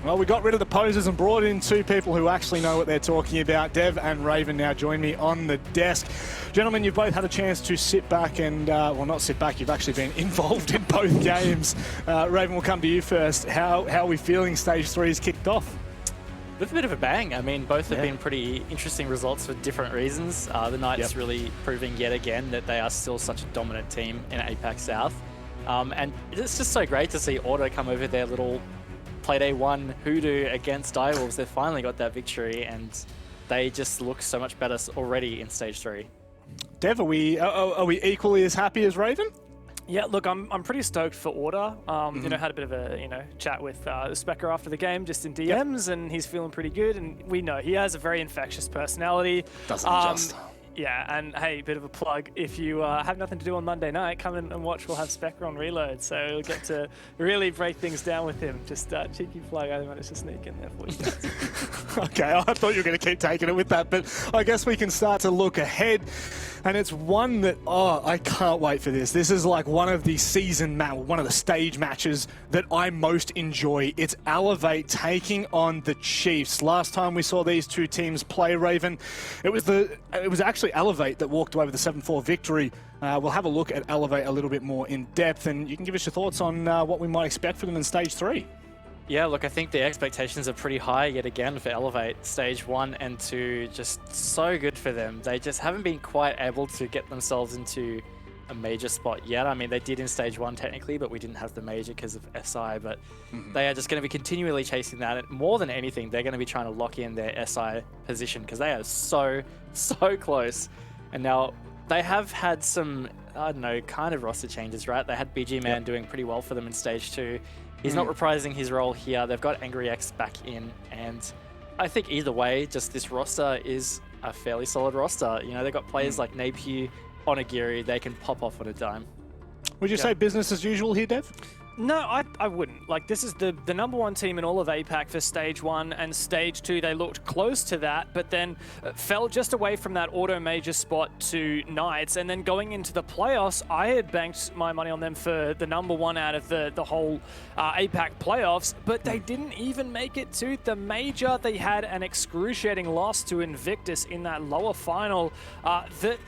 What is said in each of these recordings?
Well, we got rid of the posers and brought in two people who actually know what they're talking about. Dev and Raven now join me on the desk. Gentlemen, you've both had a chance to sit back and, well, not sit back, you've actually been involved in both games. Raven, we'll come to you first. How are we feeling Stage 3's kicked off? With a bit of a bang. I mean, both have been pretty interesting results for different reasons. The Knights really proving yet again that they are still such a dominant team in APAC South. And it's just so great to see Auto come over their little Playday 1 hoodoo against Direwolves. They've finally got that victory, and they just look so much better already in Stage 3. Dev, are we equally as happy as Raven? Yeah, look, I'm pretty stoked for Order. You know, had a bit of a chat with Specker after the game, just in DMs, and he's feeling pretty good. And we know he has a very infectious personality. Doesn't just. Yeah, and hey, bit of a plug. If you have nothing to do on Monday night, come in and watch. We'll have Specker on Reload, so we'll get to really break things down with him. Just cheeky plug. I managed to sneak in there for you guys. Okay, I thought you were going to keep taking it with that, but I guess we can start to look ahead. And it's one that, I can't wait for this. This is like one of the one of the stage matches that I most enjoy. It's Elevate taking on the Chiefs. Last time we saw these two teams play, Raven, it was actually Elevate that walked away with a 7-4 victory. We'll have a look at Elevate a little bit more in depth, and you can give us your thoughts on what we might expect from them in Stage 3. Yeah, look, I think the expectations are pretty high yet again for Elevate. Stage 1 and 2, just so good for them. They just haven't been quite able to get themselves into a major spot yet. I mean, they did in Stage 1 technically, but we didn't have the major because of SI, but they are just going to be continually chasing that. And more than anything, they're going to be trying to lock in their SI position because they are so close. And now they have had some, I don't know, kind of roster changes, right? They had BG Man doing pretty well for them in Stage 2. He's not reprising his role here. They've got Angry X back in, and I think either way, just this roster is a fairly solid roster. You know, they've got players like Napier, Onigiri, they can pop off on a dime. Would you say business as usual here, Dev? No, I wouldn't. Like, this is the #1 team in all of APAC for Stage 1 and Stage 2. They looked close to that, but then fell just away from that auto major spot to Knights. And then going into the playoffs, I had banked my money on them for the #1 out of the whole APAC playoffs, but they didn't even make it to the major. They had an excruciating loss to Invictus in that lower final that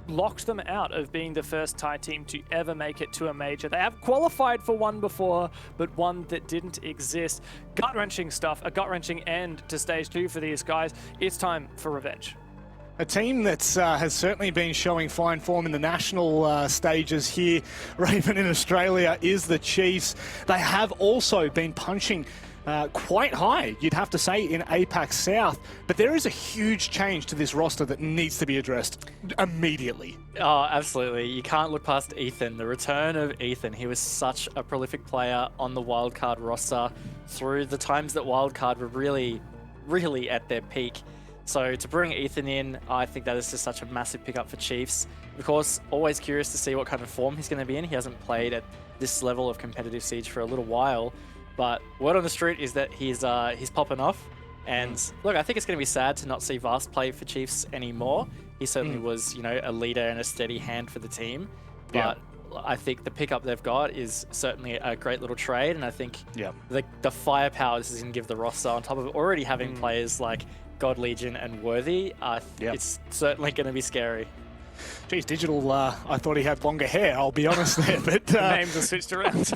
locked them out of being the first Thai team to ever make it to a major. They have qualified for one before, but one that didn't exist. Gut-wrenching stuff, a gut-wrenching end to Stage 2 for these guys. It's time for revenge. A team that has certainly been showing fine form in the national stages here, Raven, in Australia, is the Chiefs. They have also been punching quite high, you'd have to say, in APAC South. But there is a huge change to this roster that needs to be addressed immediately. Oh, absolutely. You can't look past Ethan. The return of Ethan. He was such a prolific player on the wildcard roster through the times that wildcard were really at their peak. So to bring Ethan in, I think that is just such a massive pickup for Chiefs. Of course, always curious to see what kind of form he's going to be in. He hasn't played at this level of competitive Siege for a little while. But word on the street is that he's popping off. And look, I think it's going to be sad to not see Vast play for Chiefs anymore. He certainly was, you know, a leader and a steady hand for the team. But I think the pickup they've got is certainly a great little trade. And I think the firepower this is going to give the roster, on top of already having players like God Legion and Worthy, it's certainly going to be scary. Geez, Digital, I thought he had longer hair, I'll be honest there, but... The names are switched around.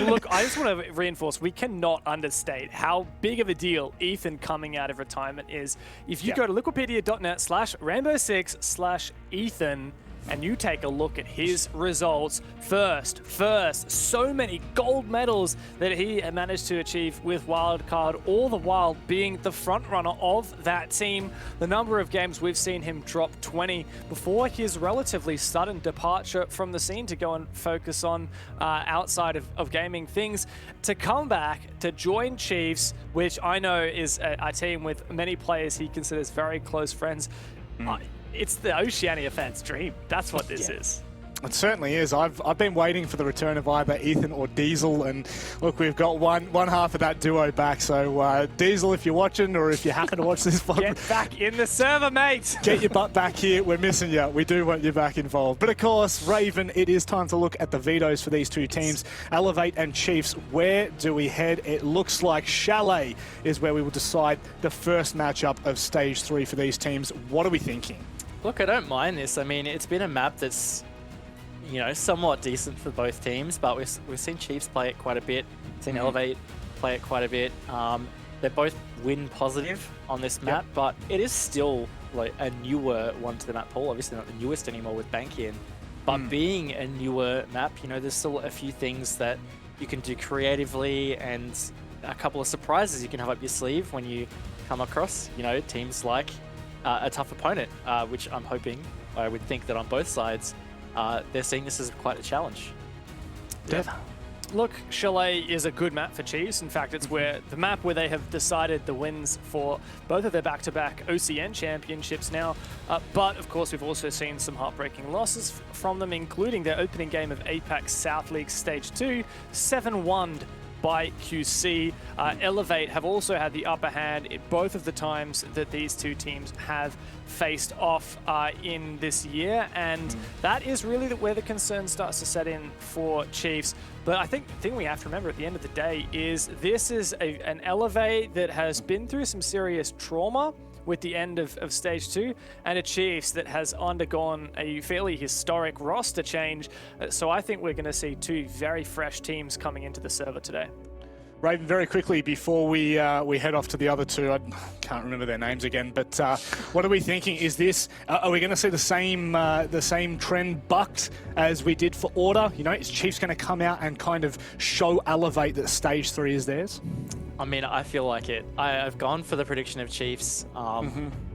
Look, I just want to reinforce, we cannot understate how big of a deal Ethan coming out of retirement is. If you go to liquipedia.net/rainbow6/Ethan, and you take a look at his results, first, so many gold medals that he managed to achieve with Wildcard, all the while being the front runner of that team. The number of games we've seen him drop 20 before his relatively sudden departure from the scene to go and focus on outside of gaming things, to come back to join Chiefs, which I know is a team with many players he considers very close friends. It's the Oceania fans' dream. That's what this is. It certainly is. I've been waiting for the return of either Ethan or Diesel, and look, we've got one half of that duo back. So Diesel, if you're watching, or if you happen to watch this, Get back in the server, mate. Get your butt back here. We're missing you. We do want you back involved. But of course, Raven, it is time to look at the vetoes for these two teams, Elevate and Chiefs. Where do we head? It looks like Chalet is where we will decide the first matchup of Stage 3 for these teams. What are we thinking? Look, I don't mind this. I mean, it's been a map that's, you know, somewhat decent for both teams, but we've seen Chiefs play it quite a bit, seen Elevate play it quite a bit. They're both win positive on this map, but it is still like a newer one to the map pool. Obviously not the newest anymore with Bankian, but being a newer map, you know, there's still a few things that you can do creatively and a couple of surprises you can have up your sleeve when you come across, you know, teams like a tough opponent, which I'm hoping, I would think that on both sides, they're seeing this as quite a challenge. Dev? Look, Chalet is a good map for Chiefs. In fact, it's where the map where they have decided the wins for both of their back-to-back OCN championships now. But of course, we've also seen some heartbreaking losses from them, including their opening game of APAC South League Stage 2, 7-1 by QC. Elevate have also had the upper hand in both of the times that these two teams have faced off in this year, and that is really where the concern starts to set in for Chiefs. But I think the thing we have to remember at the end of the day is this is an Elevate that has been through some serious trauma with the end of Stage 2, and a Chiefs that has undergone a fairly historic roster change. So I think we're going to see two very fresh teams coming into the server today. Raven, very quickly before we head off to the other two, I can't remember their names again, but what are we thinking? Is this, are we going to see the same trend bucked as we did for Order? You know, is Chiefs going to come out and kind of show Elevate that Stage 3 is theirs? I mean, I feel like it. I've gone for the prediction of Chiefs.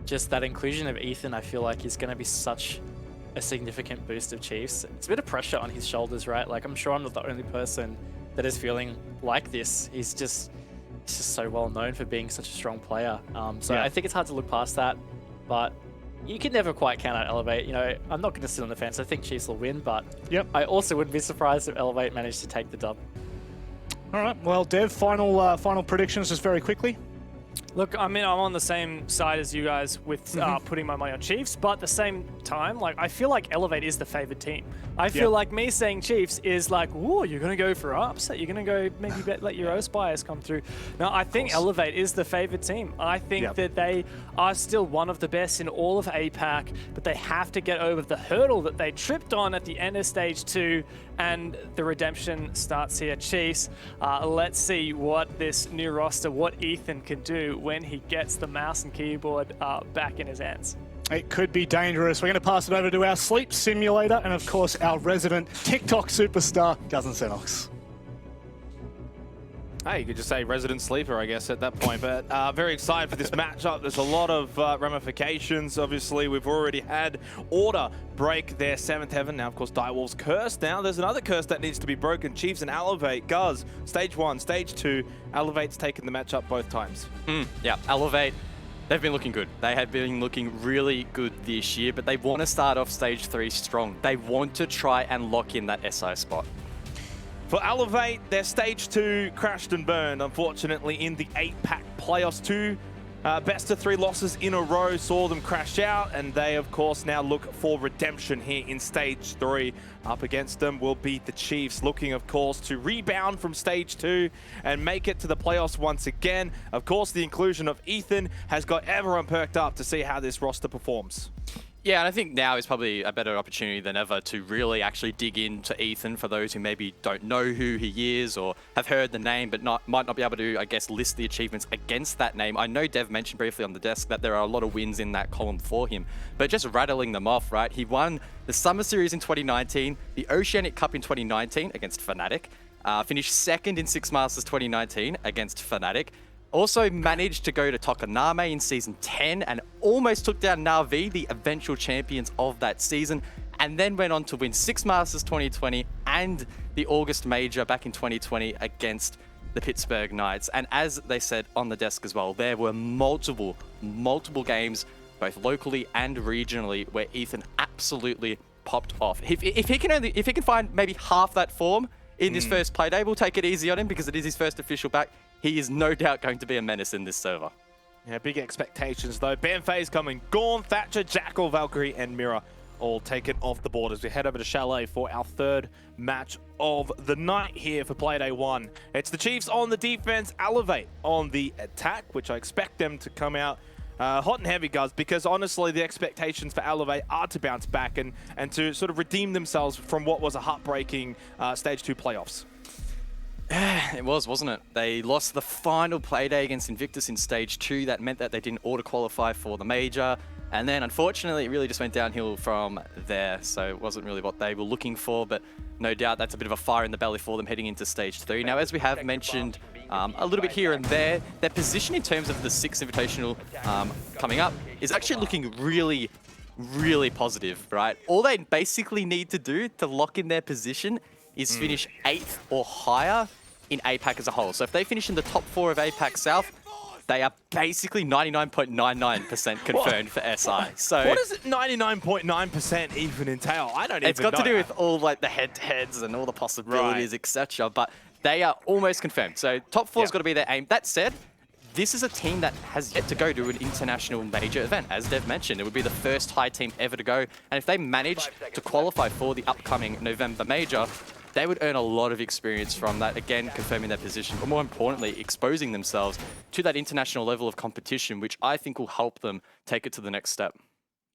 Just that inclusion of Ethan, I feel like is going to be such a significant boost of Chiefs. It's a bit of pressure on his shoulders, right? Like, I'm sure I'm not the only person that is feeling like this. He's just so well known for being such a strong player. So I think it's hard to look past that, but you can never quite count out Elevate. You know, I'm not going to sit on the fence. I think Chiefs will win, but I also wouldn't be surprised if Elevate managed to take the dub. All right, well, Dev, final predictions just very quickly. Look, I mean, I'm on the same side as you guys with putting my money on Chiefs, but at the same time, like, I feel like Elevate is the favored team. I feel like me saying Chiefs is like, whoa, you're going to go for upset. You're going to go maybe let your O's bias come through. No, I think Elevate is the favored team. I think that they are still one of the best in all of APAC, but they have to get over the hurdle that they tripped on at the end of Stage 2, and the redemption starts here. Chiefs, let's see what this new roster, what Ethan can do when he gets the mouse and keyboard back in his hands. It could be dangerous. We're going to pass it over to our sleep simulator and, of course, our resident TikTok superstar, Cousin Senox. Hey, you could just say resident sleeper, I guess, at that point. But very excited for this matchup. There's a lot of ramifications. Obviously, we've already had Order break their 7th heaven. Now, of course, Direwolf's cursed. Now, there's another curse that needs to be broken. Chiefs and Elevate. Guz, Stage 1, Stage 2. Elevate's taken the matchup both times. Yeah, Elevate, they've been looking good. They have been looking really good this year, but they want to start off Stage 3 strong. They want to try and lock in that SI spot. For Elevate, their Stage 2 crashed and burned, unfortunately, in the APAC playoffs. 2 best of 3 losses in a row saw them crash out, and they, of course, now look for redemption here in Stage 3. Up against them will be the Chiefs, looking, of course, to rebound from Stage 2 and make it to the playoffs once again. Of course, the inclusion of Ethan has got everyone perked up to see how this roster performs. Yeah, and I think now is probably a better opportunity than ever to really actually dig into Ethan for those who maybe don't know who he is or have heard the name but might not be able to, I guess, list the achievements against that name. I know Dev mentioned briefly on the desk that there are a lot of wins in that column for him, but just rattling them off, right? He won the Summer Series in 2019, the Oceanic Cup in 2019 against Fnatic, finished 2nd in Six Masters 2019 against Fnatic, also managed to go to Tokoname in Season 10 and almost took down Na'Vi, the eventual champions of that season, and then went on to win Six Masters 2020 and the August Major back in 2020 against the Pittsburgh Knights. And as they said on the desk as well, there were multiple games, both locally and regionally, where Ethan absolutely popped off. If he can find maybe half that form in this first play day, we'll take it easy on him because it is his first official back. He is no doubt going to be a menace in this server. Yeah, big expectations though. Banfei's coming. Gorn, Thatcher, Jackal, Valkyrie, and Mira all taken off the board as we head over to Chalet for our third match of the night here for Playday 1. It's the Chiefs on the defense, Elevate on the attack, which I expect them to come out hot and heavy, guys, because honestly the expectations for Elevate are to bounce back and to sort of redeem themselves from what was a heartbreaking Stage 2 playoffs. It was, wasn't it? They lost the final Playday against Invictus in Stage 2. That meant that they didn't auto-qualify for the Major. And then, unfortunately, it really just went downhill from there. So it wasn't really what they were looking for, but no doubt that's a bit of a fire in the belly for them heading into Stage 3. Now, as we have mentioned a little bit here and there, their position in terms of the 6th Invitational coming up is actually looking really, really positive, right? All they basically need to do to lock in their position is finish 8th or higher in APAC as a whole. So if they finish in the top 4 of APAC South, they are basically 99.99% confirmed for SI. So what does 99.9% even entail? I don't even know. It's got to do with all like the head-to-heads and all the possibilities, etc. But they are almost confirmed. So top 4's got to be their aim. That said, this is a team that has yet to go to an international major event. As Dev mentioned, it would be the first Thai team ever to go. And if they manage to qualify for the upcoming November major, they would earn a lot of experience from that, again, confirming their position, but more importantly, exposing themselves to that international level of competition, which I think will help them take it to the next step.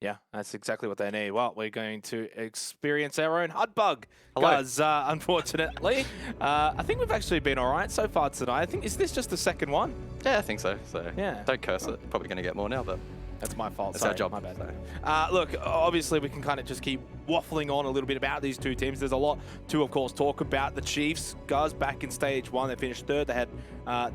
Yeah, that's exactly what they need. Well, we're going to experience our own HUD bug, guys, unfortunately. I think we've actually been all right so far tonight. I think, is this just the second one? Yeah, I think so. So yeah, don't curse it. Probably going to get more now, but that's my fault. That's Sorry, our job. My bad. Look, obviously we can kind of just keep waffling on a little bit about these two teams. There's a lot to, of course, talk about. The Chiefs, guys, back in Stage 1, they finished 3rd. They had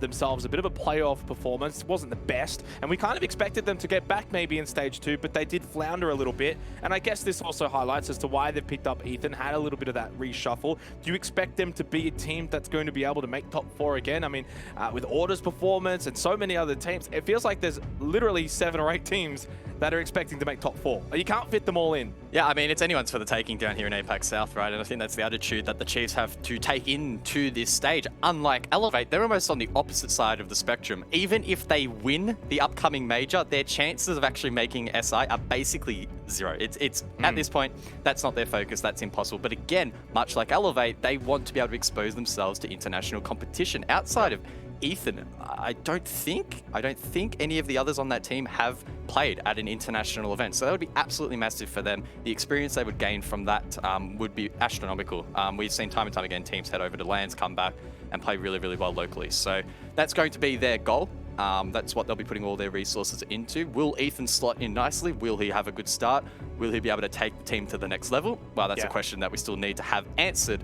themselves a bit of a playoff performance. It wasn't the best, and we kind of expected them to get back maybe in Stage 2, but they did flounder a little bit. And I guess this also highlights as to why they've picked up Ethan, had a little bit of that reshuffle. Do you expect them to be a team that's going to be able to make top 4 again? I mean, with Order's performance and so many other teams, it feels like there's literally 7 or 8 teams that are expecting to make top 4. You can't fit them all in. Yeah, I mean, it's anyone's for the taking down here in APAC South, right? And I think that's the attitude that the Chiefs have to take into this stage. Unlike Elevate, they're almost on the opposite side of the spectrum. Even if they win the upcoming major, their chances of actually making SI are basically 0. It's at this point, that's not their focus, that's impossible. But again, much like Elevate, they want to be able to expose themselves to international competition. Outside of Ethan, I don't think any of the others on that team have played at an international event. So that would be absolutely massive for them. The experience they would gain from that would be astronomical. We've seen time and time again teams head over to LANs, come back and play really, really well locally. So that's going to be their goal. That's what they'll be putting all their resources into. Will Ethan slot in nicely? Will he have a good start? Will he be able to take the team to the next level? Well, that's a question that we still need to have answered.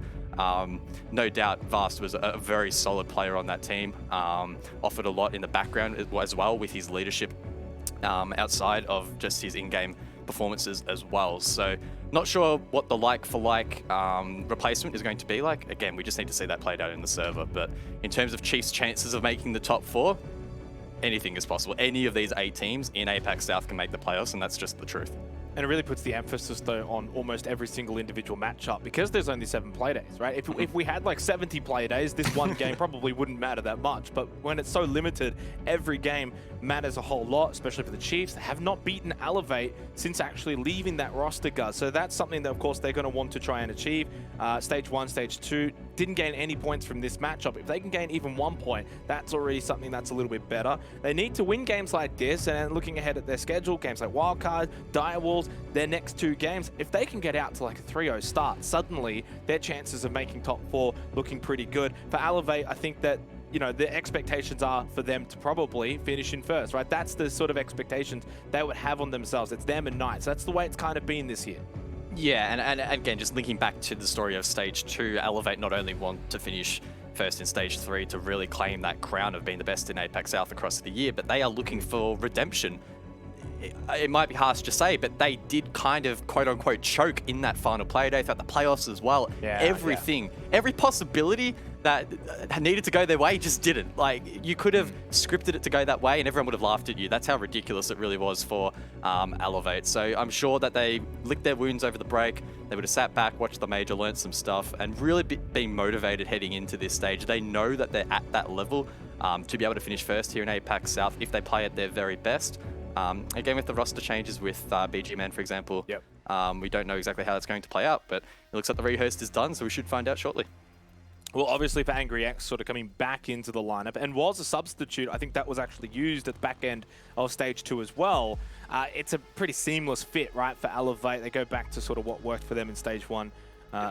No doubt Vast was a very solid player on that team, offered a lot in the background as well with his leadership outside of just his in-game performances as well. So not sure what the like-for-like replacement is going to be like. Again, we just need to see that played out in the server. But in terms of Chiefs' chances of making the top 4, anything is possible. Any of these 8 teams in APAC South can make the playoffs, and that's just the truth. And it really puts the emphasis, though, on almost every single individual matchup because there's only 7 playdays, right? If we had like 70 playdays, this one game probably wouldn't matter that much. But when it's so limited, every game matters a whole lot, especially for the Chiefs. They have not beaten Elevate since actually leaving that roster, guys. So that's something that, of course, they're going to want to try and achieve. Stage 1, Stage 2 didn't gain any points from this matchup. If they can gain even 1 point, that's already something that's a little bit better. They need to win games like this, and looking ahead at their schedule, games like Wildcard, Direwolves, their next 2 games, if they can get out to like a 3-0 start, suddenly their chances of making top 4 looking pretty good. For Elevate, I think that, you know, the expectations are for them to probably finish in first, right? That's the sort of expectations they would have on themselves. It's them and Knights. That's the way it's kind of been this year. Yeah, and again, just linking back to the story of Stage 2, Elevate not only want to finish first in Stage 3 to really claim that crown of being the best in APAC South across the year, but they are looking for redemption. It might be harsh to say, but they did kind of quote-unquote choke in that final Playday, throughout the playoffs as well. Every possibility that needed to go their way just didn't. Like, you could have scripted it to go that way and everyone would have laughed at you. That's how ridiculous it really was for Elevate. So I'm sure that they licked their wounds over the break. They would have sat back, watched the major, learned some stuff, and really been motivated heading into this stage. They know that they're at that level to be able to finish first here in APAC South if they play at their very best. Again, with the roster changes with BG Man, for example, we don't know exactly how that's going to play out, but it looks like the rehost is done, so we should find out shortly. Well, obviously for Angry X sort of coming back into the lineup and was a substitute. I think that was actually used at the back end of Stage 2 as well. It's a pretty seamless fit, right, for Elevate. They go back to sort of what worked for them in Stage 1.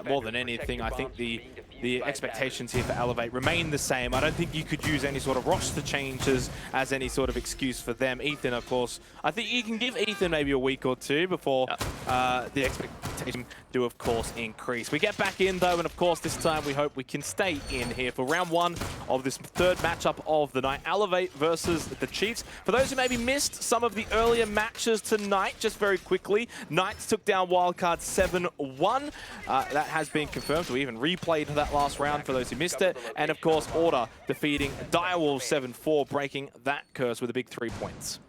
More than anything, I think the expectations here for Elevate remain the same. I don't think you could use any sort of roster changes as any sort of excuse for them. Ethan, of course, I think you can give Ethan maybe a week or two before the expectation do, of course, increase. We get back in, though, and, of course, this time we hope we can stay in here for round 1 of this third matchup of the night, Elevate versus the Chiefs. For those who maybe missed some of the earlier matches tonight, just very quickly, Knights took down Wildcard 7-1. That has been confirmed. We even replayed that last round for those who missed it. And, of course, Order defeating Direwolves 7-4, breaking that curse with a big 3 points.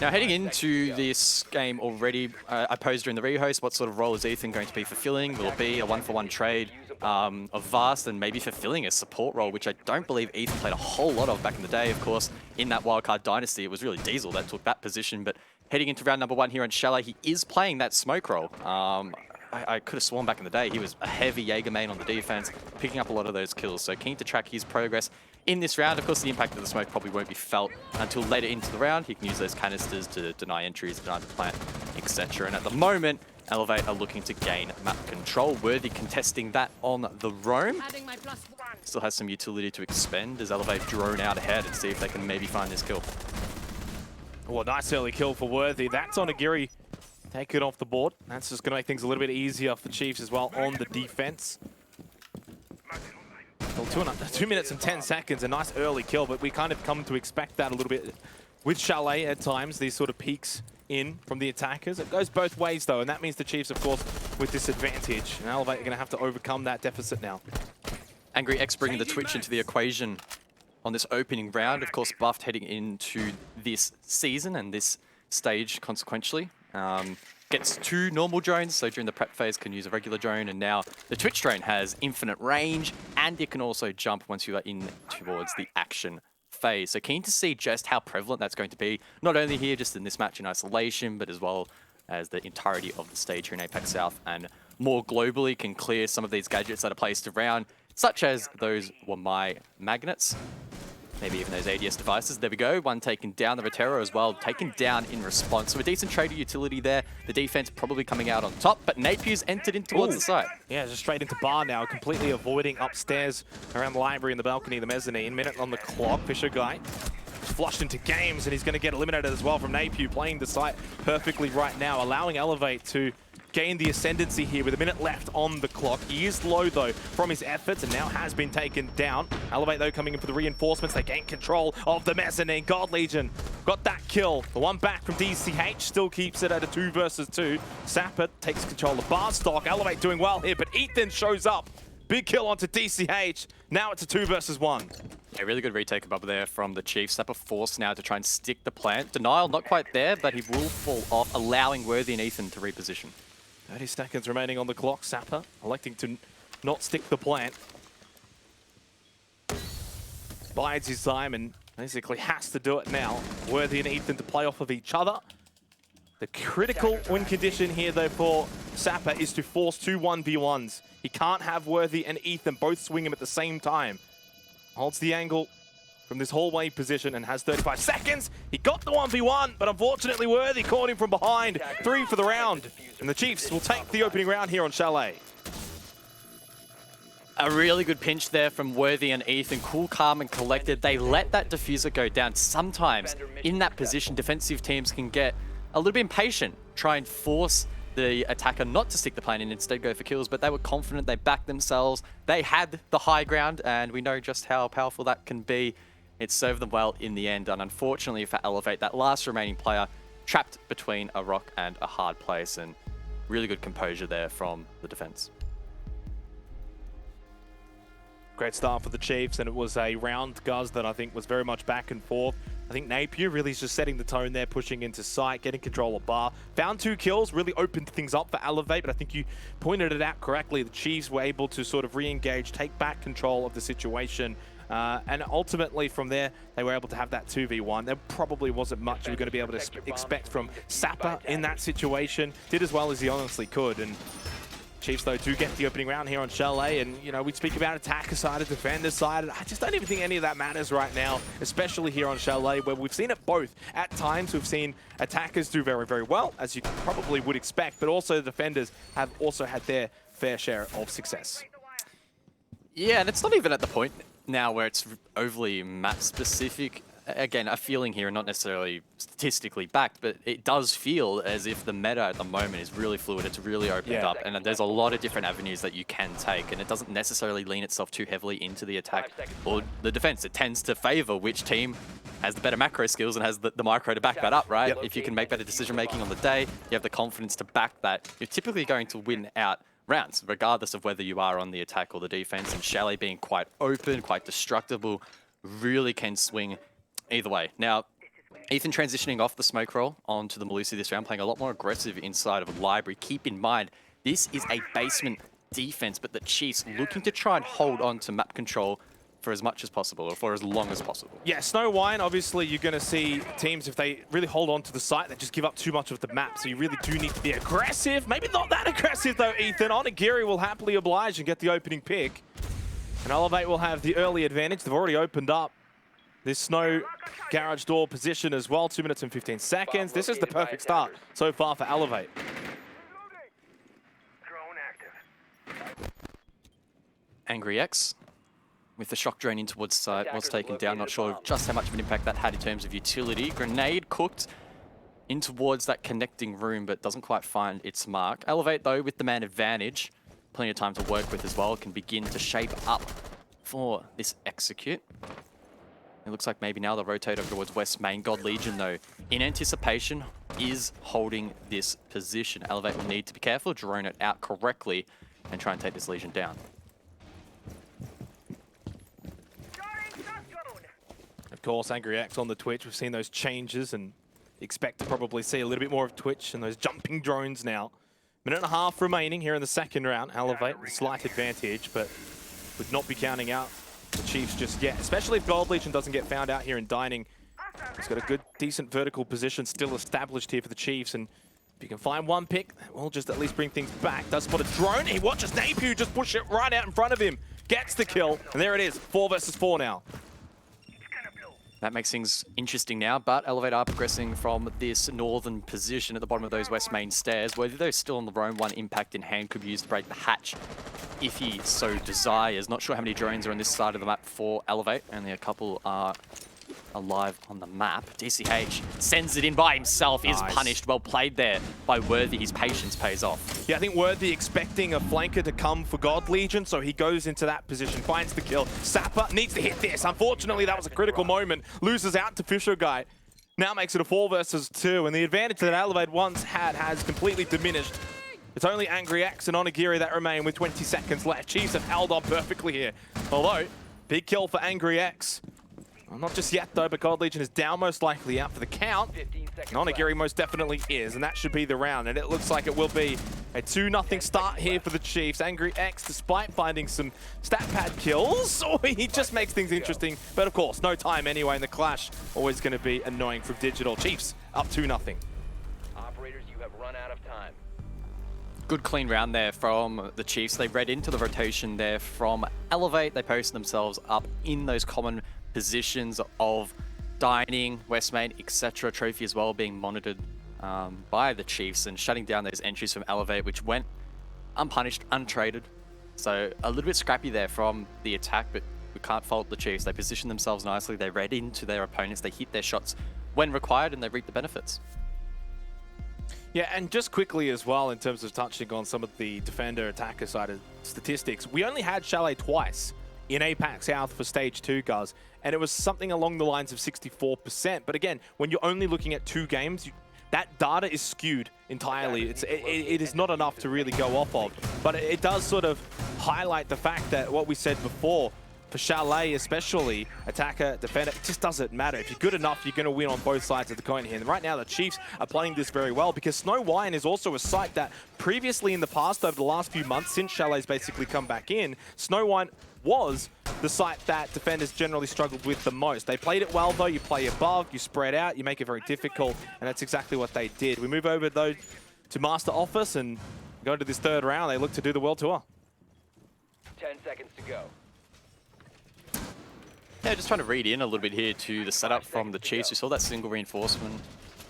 Now, heading into this game already, I posed during the rehost, what sort of role is Ethan going to be fulfilling? Will it be a one-for-one trade of Vast and maybe fulfilling a support role, which I don't believe Ethan played a whole lot of back in the day. Of course, in that Wildcard Dynasty, it was really Diesel that took that position. But heading into round number 1 here on Chalet, he is playing that smoke role. I could have sworn back in the day he was a heavy Jaeger main on the defense, picking up a lot of those kills. So keen to track his progress in this round. Of course, the impact of the smoke probably won't be felt until later into the round. He can use those canisters to deny entries, deny the plant, etc. And at the moment, Elevate are looking to gain map control. Worthy contesting that on the roam. Still has some utility to expend as Elevate drone out ahead and see if they can maybe find this kill. Well, nice early kill for Worthy. That's on Agiri. Take it off the board. That's just going to make things a little bit easier for Chiefs as well on the defense. Well, 2 minutes and 10 seconds, a nice early kill, but we kind of come to expect that a little bit with Chalet at times, these sort of peaks in from the attackers. It goes both ways, though, and that means the Chiefs, of course, with disadvantage. And Elevate are going to have to overcome that deficit now. Angry X bringing the Twitch into the equation on this opening round. Of course, buffed heading into this season and this stage consequentially. Gets 2 normal drones, so during the prep phase can use a regular drone, and now the Twitch drone has infinite range, and it can also jump once you are in towards the action phase. So keen to see just how prevalent that's going to be, not only here just in this match in isolation, but as well as the entirety of the stage here in APAC South, and more globally can clear some of these gadgets that are placed around, such as those Wamai magnets. Maybe even those ADS devices. There we go. One taken down, the Vetero as well, taken down in response. So a decent trader utility there. The defense probably coming out on top, but Napier's entered in towards the site. Yeah, just straight into bar now, completely avoiding upstairs around the library and the balcony, the mezzanine. Minute on the clock. Fisher guy flushed into games, and he's going to get eliminated as well from Napier, playing the site perfectly right now, allowing Elevate to gain the ascendancy here with a minute left on the clock. He is low, though, from his efforts, and now has been taken down. Elevate, though, coming in for the reinforcements. They gain control of the mezzanine. God Legion got that kill. The one back from DCH still keeps it at a 2 versus 2. Sapper takes control of Barstock. Elevate doing well here, but Ethan shows up. Big kill onto DCH. Now it's a 2 versus 1. A really good retake above there from the Chiefs. Sapper forced now to try and stick the plant. Denial not quite there, but he will fall off, allowing Worthy and Ethan to reposition. 30 seconds remaining on the clock. Sapper electing to not stick the plant. Bides his time and basically has to do it now. Worthy and Ethan to play off of each other. The critical win condition here, though, for Sapper is to force 2 1v1s. He can't have Worthy and Ethan both swing him at the same time. Holds the angle from this hallway position and has 35 seconds. He got the 1v1, but unfortunately Worthy caught him from behind. 3 for the round. And the Chiefs will take the opening round here on Chalet. A really good pinch there from Worthy and Ethan. Cool, calm, and collected. They let that diffuser go down. Sometimes in that position, defensive teams can get a little bit impatient, try and force the attacker not to stick the plane and instead go for kills, but they were confident, they backed themselves, they had the high ground, and we know just how powerful that can be. It served them well in the end, and unfortunately for Elevate, that last remaining player trapped between a rock and a hard place, and really good composure there from the defense. Great start for the Chiefs, and it was a round, Guz, that I think was very much back and forth. I think Napier really is just setting the tone there, pushing into sight, getting control of bar. Found 2 kills, really opened things up for Elevate, but I think you pointed it out correctly. The Chiefs were able to sort of re-engage, take back control of the situation. And ultimately from there, they were able to have that 2v1. There probably wasn't much you were going to be able to expect from Sapper in that situation. Did as well as he honestly could. And Chiefs, though, do get the opening round here on Chalet. And, you know, we speak about attacker side and defender side. I just don't even think any of that matters right now, especially here on Chalet, where we've seen it both. At times, we've seen attackers do very, very well, as you probably would expect, but also the defenders have also had their fair share of success. Yeah, and it's not even at the point now where it's overly map specific. Again, a feeling here, not necessarily statistically backed, but it does feel as if the meta at the moment is really fluid. It's really opened up, and there's a lot of different avenues that you can take, and it doesn't necessarily lean itself too heavily into the attack or the defense. It tends to favor which team has the better macro skills and has the micro to back that up, right? If you can make better decision making on the day, you have the confidence to back that, you're typically going to win out rounds, regardless of whether you are on the attack or the defense. And Chalet being quite open, quite destructible, really can swing either way. Now, Ethan transitioning off the smoke roll onto the Melusi this round, playing a lot more aggressive inside of a library. Keep in mind, this is a basement defense, but the Chiefs looking to try and hold on to map control for as much as possible, or for as long as possible. Yeah, Snow Wine, obviously you're going to see teams, if they really hold on to the site, they just give up too much of the map. So you really do need to be aggressive. Maybe not that aggressive though, Ethan. Onigiri will happily oblige and get the opening pick. And Elevate will have the early advantage. They've already opened up this Snow garage door position as well. 2 minutes and 15 seconds. This is the perfect start so far for Elevate. Angry X with the shock drone in towards site was taken down. Not sure just how much of an impact that had in terms of utility. Grenade cooked in towards that connecting room, but doesn't quite find its mark. Elevate, though, with the man advantage, plenty of time to work with as well, can begin to shape up for this execute. It looks like maybe now they'll rotate over towards West Main. God Legion, though, in anticipation, is holding this position. Elevate will need to be careful, drone it out correctly, and try and take this Legion down. Of course, Angry X on the Twitch. We've seen those changes and expect to probably see a little bit more of Twitch and those jumping drones now. Minute and a half remaining here in the second round. Elevate with slight advantage, but would not be counting out the Chiefs just yet, especially if Gold Legion doesn't get found out here in Dining. He's got a good, decent vertical position still established here for the Chiefs, and if you can find one pick, we'll just at least bring things back. Does spot a drone. He watches Napier just push it right out in front of him. Gets the kill, and there it is. 4 versus 4 now. That makes things interesting now, but Elevate are progressing from this northern position at the bottom of those west main stairs. Whether they're still on the roam, one impact in hand could be used to break the hatch if he so desires. Not sure how many drones are on this side of the map for Elevate. Only a couple are alive on the map. DCH sends it in by himself, is punished. Well played there by Worthy. His patience pays off. Yeah, I think Worthy expecting a flanker to come for God Legion, so he goes into that position, finds the kill. Sapper needs to hit this. Unfortunately, that was a critical moment. Loses out to Fisher Guy. Now makes it a 4 versus 2, and the advantage that Elevate once had has completely diminished. It's only Angry X and Onigiri that remain with 20 seconds left. Chiefs have held on perfectly here. Although, big kill for Angry X. Well, not just yet, though, but God Legion is down, most likely out for the count. Onigiri most definitely is, and that should be the round. And it looks like it will be a 2-0 start here for the Chiefs. Angry X, despite finding some stat pad kills, he just makes things interesting. But of course, no time anyway, and the clash always going to be annoying from Digital. Chiefs up 2-0. Operators, you have run out of time. Good clean round there from the Chiefs. They read into the rotation there from Elevate. They posted themselves up in those common positions of Dining, West Main, etc. Trophy as well being monitored by the Chiefs and shutting down those entries from Elevate, which went unpunished, untraded. So a little bit scrappy there from the attack, but we can't fault the Chiefs. They position themselves nicely. They read into their opponents. They hit their shots when required, and they reap the benefits. Yeah, and just quickly as well, in terms of touching on some of the defender-attacker side of statistics, we only had Chalet twice in APAC South for Stage 2, guys, and it was something along the lines of 64%. But again, when you're only looking at 2 games, that data is skewed entirely. It is not enough to really go off of. But it does sort of highlight the fact that what we said before, for Chalet especially, attacker, defender, it just doesn't matter. If you're good enough, you're going to win on both sides of the coin here. And right now, the Chiefs are playing this very well because Snow Wine is also a site that previously in the past, over the last few months, since Chalet's basically come back in, Snow Wine was the site that defenders generally struggled with the most. They played it well, though. You play above, you spread out, you make it very difficult, and that's exactly what they did. We move over, though, to Master Office and go to this third round. They look to do the World Tour. 10 seconds to go. Yeah, just trying to read in a little bit here to the setup from the Chiefs. We saw that single reinforcement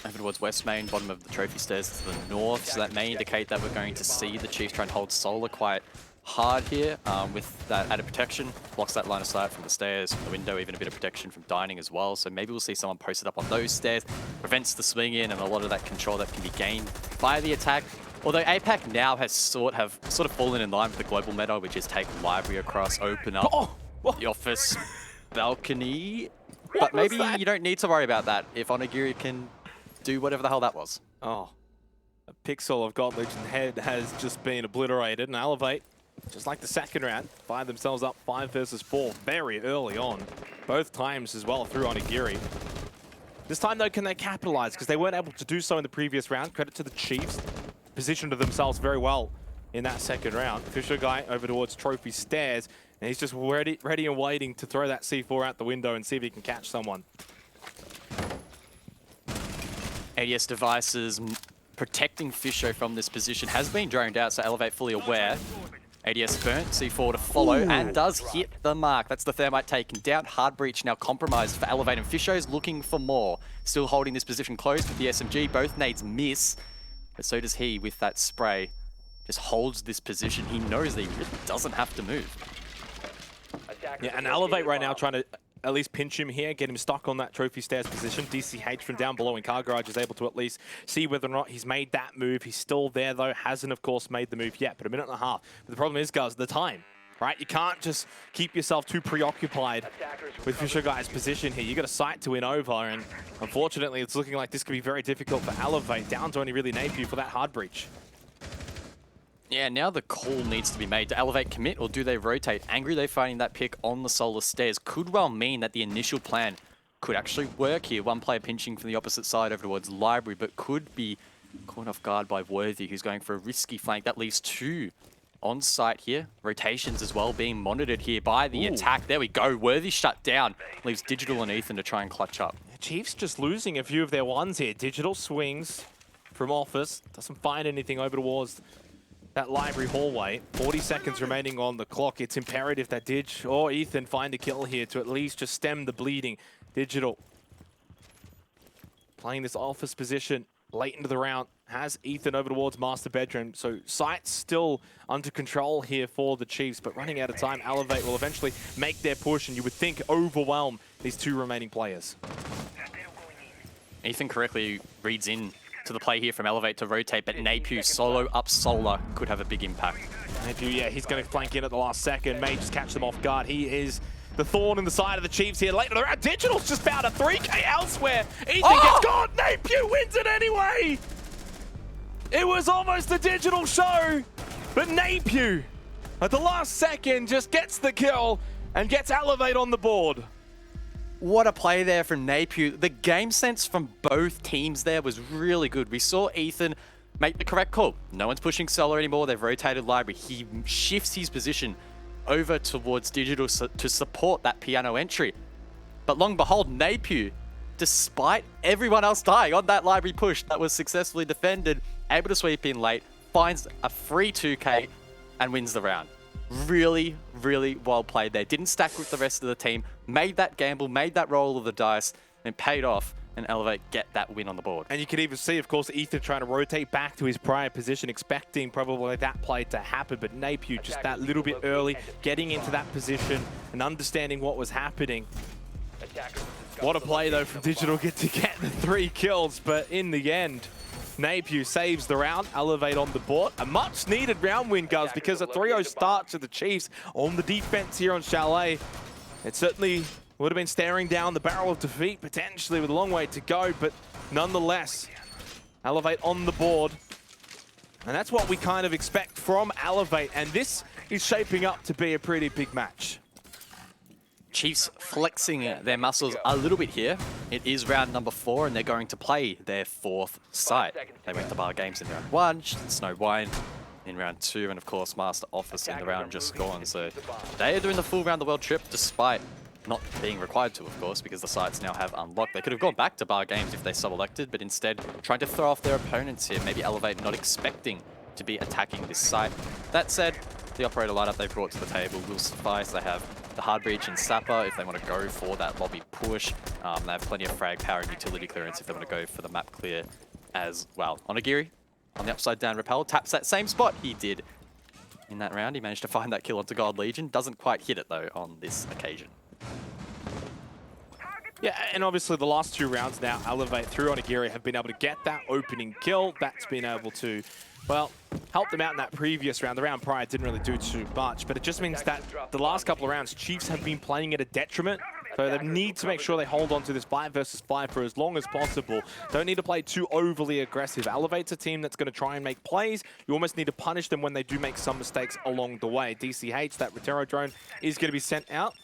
over towards West Main, bottom of the trophy stairs to the north, so that may indicate that we're going to see the Chiefs try and hold Solar quite hard here with that added protection. Blocks that line of sight from the stairs, from the window, even a bit of protection from dining as well. So maybe we'll see someone posted up on those stairs, prevents the swing in and a lot of that control that can be gained by the attack. Although APAC now has sort of fallen in line with the global meta, which is take library across, open up the office balcony. But maybe you don't need to worry about that if Onigiri can do whatever the hell that was. Oh, a pixel of God Legion head has just been obliterated, and Elevate, just like the second round, find themselves up 5 versus 4 very early on. Both times as well through Onigiri. This time, though, can they capitalize? Because they weren't able to do so in the previous round. Credit to the Chiefs. Positioned themselves very well in that second round. Fisher guy over towards Trophy Stairs, and he's just ready and waiting to throw that C4 out the window and see if he can catch someone. ADS devices protecting Fisher from this position has been droned out, so Elevate fully aware. ADS burnt, C4 to follow, and does hit the mark. That's the Thermite taken down. Hard breach now compromised for Elevate, and Fisher's looking for more. Still holding this position close with the SMG. Both nades miss, but so does he with that spray. Just holds this position. He knows that he really doesn't have to move. Yeah, and Elevate right now trying to at least pinch him here, get him stuck on that Trophy Stairs position. DCH from down below in Car Garage is able to at least see whether or not he's made that move. He's still there, though. Hasn't, of course, made the move yet, but a minute and a half. But the problem is, guys, the time, right? You can't just keep yourself too preoccupied with Fisher Guy's position here. You got a sight to win over, and unfortunately, it's looking like this could be very difficult for Elevate. Down to only really Napier for that hard breach. Yeah, now the call needs to be made. Do Elevate commit or do they rotate? Angry they finding that pick on the Solar Stairs could well mean that the initial plan could actually work here. One player pinching from the opposite side over towards Library, but could be caught off guard by Worthy, who's going for a risky flank. That leaves 2 on site here. Rotations as well being monitored here by the attack. There we go. Worthy shut down. Leaves Digital and Ethan to try and clutch up. Chiefs just losing a few of their ones here. Digital swings from Office. Doesn't find anything over towards that library hallway. 40 seconds remaining on the clock. It's imperative that Dig or Ethan find a kill here to at least just stem the bleeding. Digital playing this Office position late into the round. Has Ethan over towards Master Bedroom. So sights still under control here for the Chiefs, but running out of time. Elevate will eventually make their push, and you would think overwhelm these 2 remaining players. Ethan correctly reads in to the play here from Elevate to rotate, but Napier solo up Solar could have a big impact. Napier, yeah, he's going to flank in at the last second. May just catch them off guard. He is the thorn in the side of the Chiefs here. Late in the round, Digital's just found a 3K elsewhere. Ethan gets caught. Napier wins it anyway. It was almost a Digital show, but Napier at the last second just gets the kill and gets Elevate on the board. What a play there from Napier. The game sense from both teams there was really good. We saw Ethan make the correct call. No one's pushing Solar anymore. They've rotated Library. He shifts his position over towards Digital to support that piano entry. But long behold, Napier, despite everyone else dying on that Library push that was successfully defended, able to sweep in late, finds a free 2K and wins the round. Really, really well played there. Didn't stack with the rest of the team. Made that gamble, made that roll of the dice, and paid off, and Elevate get that win on the board. And you can even see, of course, Ethan trying to rotate back to his prior position, expecting probably that play to happen, but Napier just that little bit early, getting into that position and understanding what was happening. What a play, though, from Digital to get the 3 kills, but in the end, Napier saves the round. Elevate on the board. A much-needed round win, guys, because a 3-0 start to the Chiefs on the defense here on Chalet. It certainly would have been staring down the barrel of defeat, potentially with a long way to go, but nonetheless, Elevate on the board. And that's what we kind of expect from Elevate, and this is shaping up to be a pretty big match. Chiefs flexing their muscles a little bit here. It is round number 4, and they're going to play their 4th site. They went to Bar Games in round 1, Snow Wine in round 2, and of course Master Office in the round just gone. So they are doing the full round the world trip, despite not being required to, of course, because the sites now have unlocked. They could have gone back to Bar Games if they sub-elected, but instead trying to throw off their opponents here. Maybe Elevate not expecting to be attacking this site. That said, the operator lineup they brought to the table will suffice. They have the Hard Breach and Sapper if they want to go for that lobby push. They have plenty of frag power and utility clearance if they want to go for the map clear as well. Onigiri on the upside down rappel taps that same spot he did in that round. He managed to find that kill onto God Legion. Doesn't quite hit it though on this occasion. Yeah, and obviously the last 2 rounds now, Elevate through Onigiri have been able to get that opening kill. That's been able to, well, help them out in that previous round. The round prior didn't really do too much, but it just means that the last couple of rounds, Chiefs have been playing at a detriment. So they need to make sure they hold on to this 5 versus 5 for as long as possible. Don't need to play too overly aggressive. Elevate's a team that's going to try and make plays. You almost need to punish them when they do make some mistakes along the way. DCH, that Rotero drone, is going to be sent out.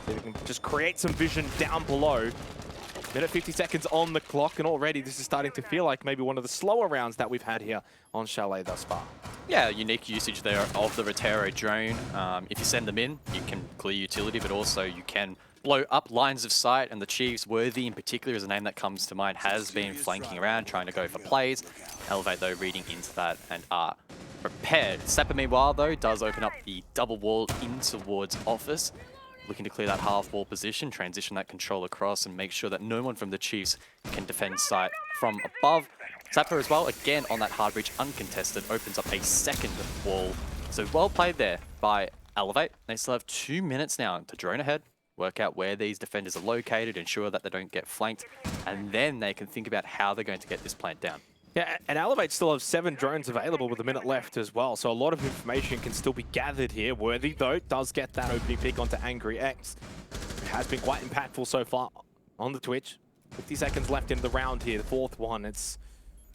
So we can just create some vision down below. Minute 50 seconds on the clock, and already this is starting to feel like maybe one of the slower rounds that we've had here on Chalet thus far. Yeah, unique usage there of the Rotero drone. If you send them in, you can clear utility, but also you can blow up lines of sight, and the Chiefs, Worthy in particular is a name that comes to mind, has been flanking around, trying to go for plays. Elevate, though, reading into that and are prepared. Sapper, meanwhile, though, does open up the double wall in towards Office. Looking to clear that half wall position, transition that control across, and make sure that no one from the Chiefs can defend site from above. Sapper as well, again on that hard breach, uncontested, opens up a second wall. So well played there by Elevate. They still have 2 minutes now to drone ahead, work out where these defenders are located, ensure that they don't get flanked, and then they can think about how they're going to get this plant down. Yeah, and Elevate still have 7 drones available with a minute left as well, so a lot of information can still be gathered here. Worthy, though, does get that opening pick onto Angry X. It has been quite impactful so far on the Twitch. 50 seconds left in the round here, the 4th one. It's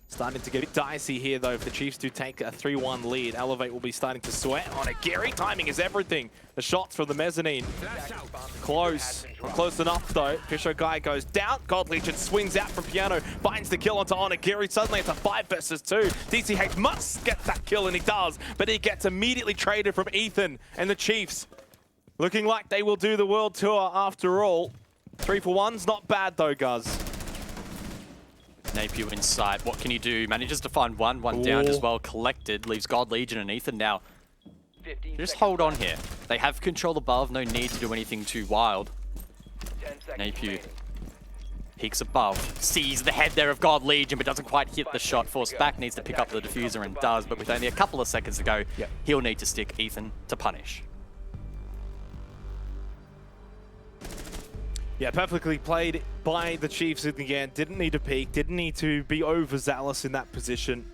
starting to get a bit dicey here, though. If the Chiefs do take a 3-1 lead, Elevate will be starting to sweat on it. Gary, timing is everything. The shots from the mezzanine. Close. Not close enough, though. Fisher Guy goes down. God Legion swings out from Piano, finds the kill onto Onigiri. Suddenly it's a 5 versus 2. DCH must get that kill, and he does. But he gets immediately traded from Ethan and the Chiefs. Looking like they will do the World Tour after all. 3 for 1's not bad, though, Guz. Napier inside. What can he do? Manages to find one down as well. Collected. Leaves God Legion and Ethan now. Just hold on here. They have control above. No need to do anything too wild. Napier peeks above. Sees the head there of God Legion, but doesn't quite hit the shot. Forced back. Needs to pick up the diffuser and does. But with only a couple of seconds to go, he'll need to stick Ethan to punish. Yeah, perfectly played by the Chiefs in the end. Didn't need to peek, didn't need to be overzealous in that position.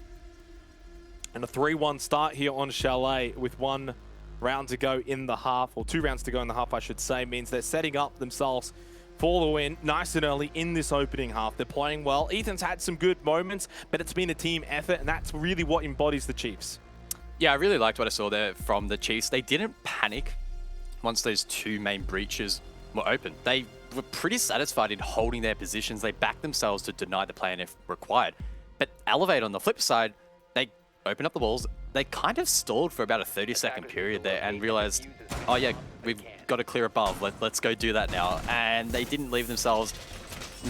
And a 3-1 start here on Chalet with 1 round to go in the half, or 2 rounds to go in the half, I should say, means they're setting up themselves for the win nice and early in this opening half. They're playing well. Ethan's had some good moments, but it's been a team effort, and that's really what embodies the Chiefs. Yeah, I really liked what I saw there from the Chiefs. They didn't panic once those 2 main breaches were open. They were pretty satisfied in holding their positions. They backed themselves to deny the plan if required. But Elevate on the flip side, they opened up the walls. They kind of stalled for about a 30-second period there and realized, oh yeah, we've got to clear above. Let's go do that now. And they didn't leave themselves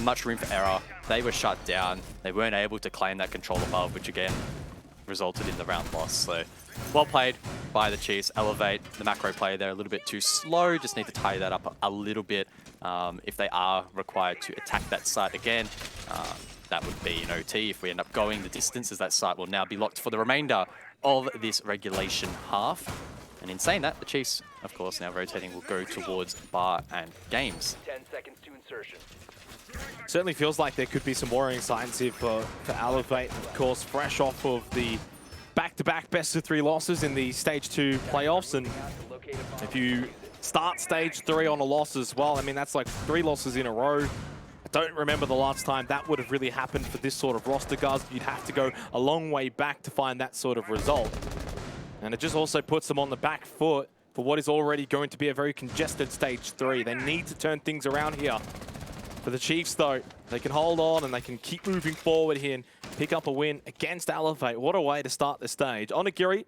much room for error. They were shut down. They weren't able to claim that control above, which again resulted in the round loss. So well played by the Chiefs. Elevate, the macro play there a little bit too slow. Just need to tie that up a little bit. If they are required to attack that site again, that would be an OT if we end up going the distance, as that site will now be locked for the remainder of this regulation half. And in saying that, the Chiefs, of course, now rotating will go towards Bar and Games. 10 seconds to insertion. Certainly feels like there could be some worrying signs here for Elevate, of course, fresh off of the back-to-back best-of-3 losses in the Stage 2 playoffs. And if you start Stage 3 on a loss as well, I mean, that's like 3 losses in a row. I don't remember the last time that would have really happened for this sort of roster, guys. You'd have to go a long way back to find that sort of result. And it just also puts them on the back foot for what is already going to be a very congested stage 3. They need to turn things around here. For the Chiefs, though, they can hold on and they can keep moving forward here and pick up a win against Elevate. What a way to start the stage. Onigiri,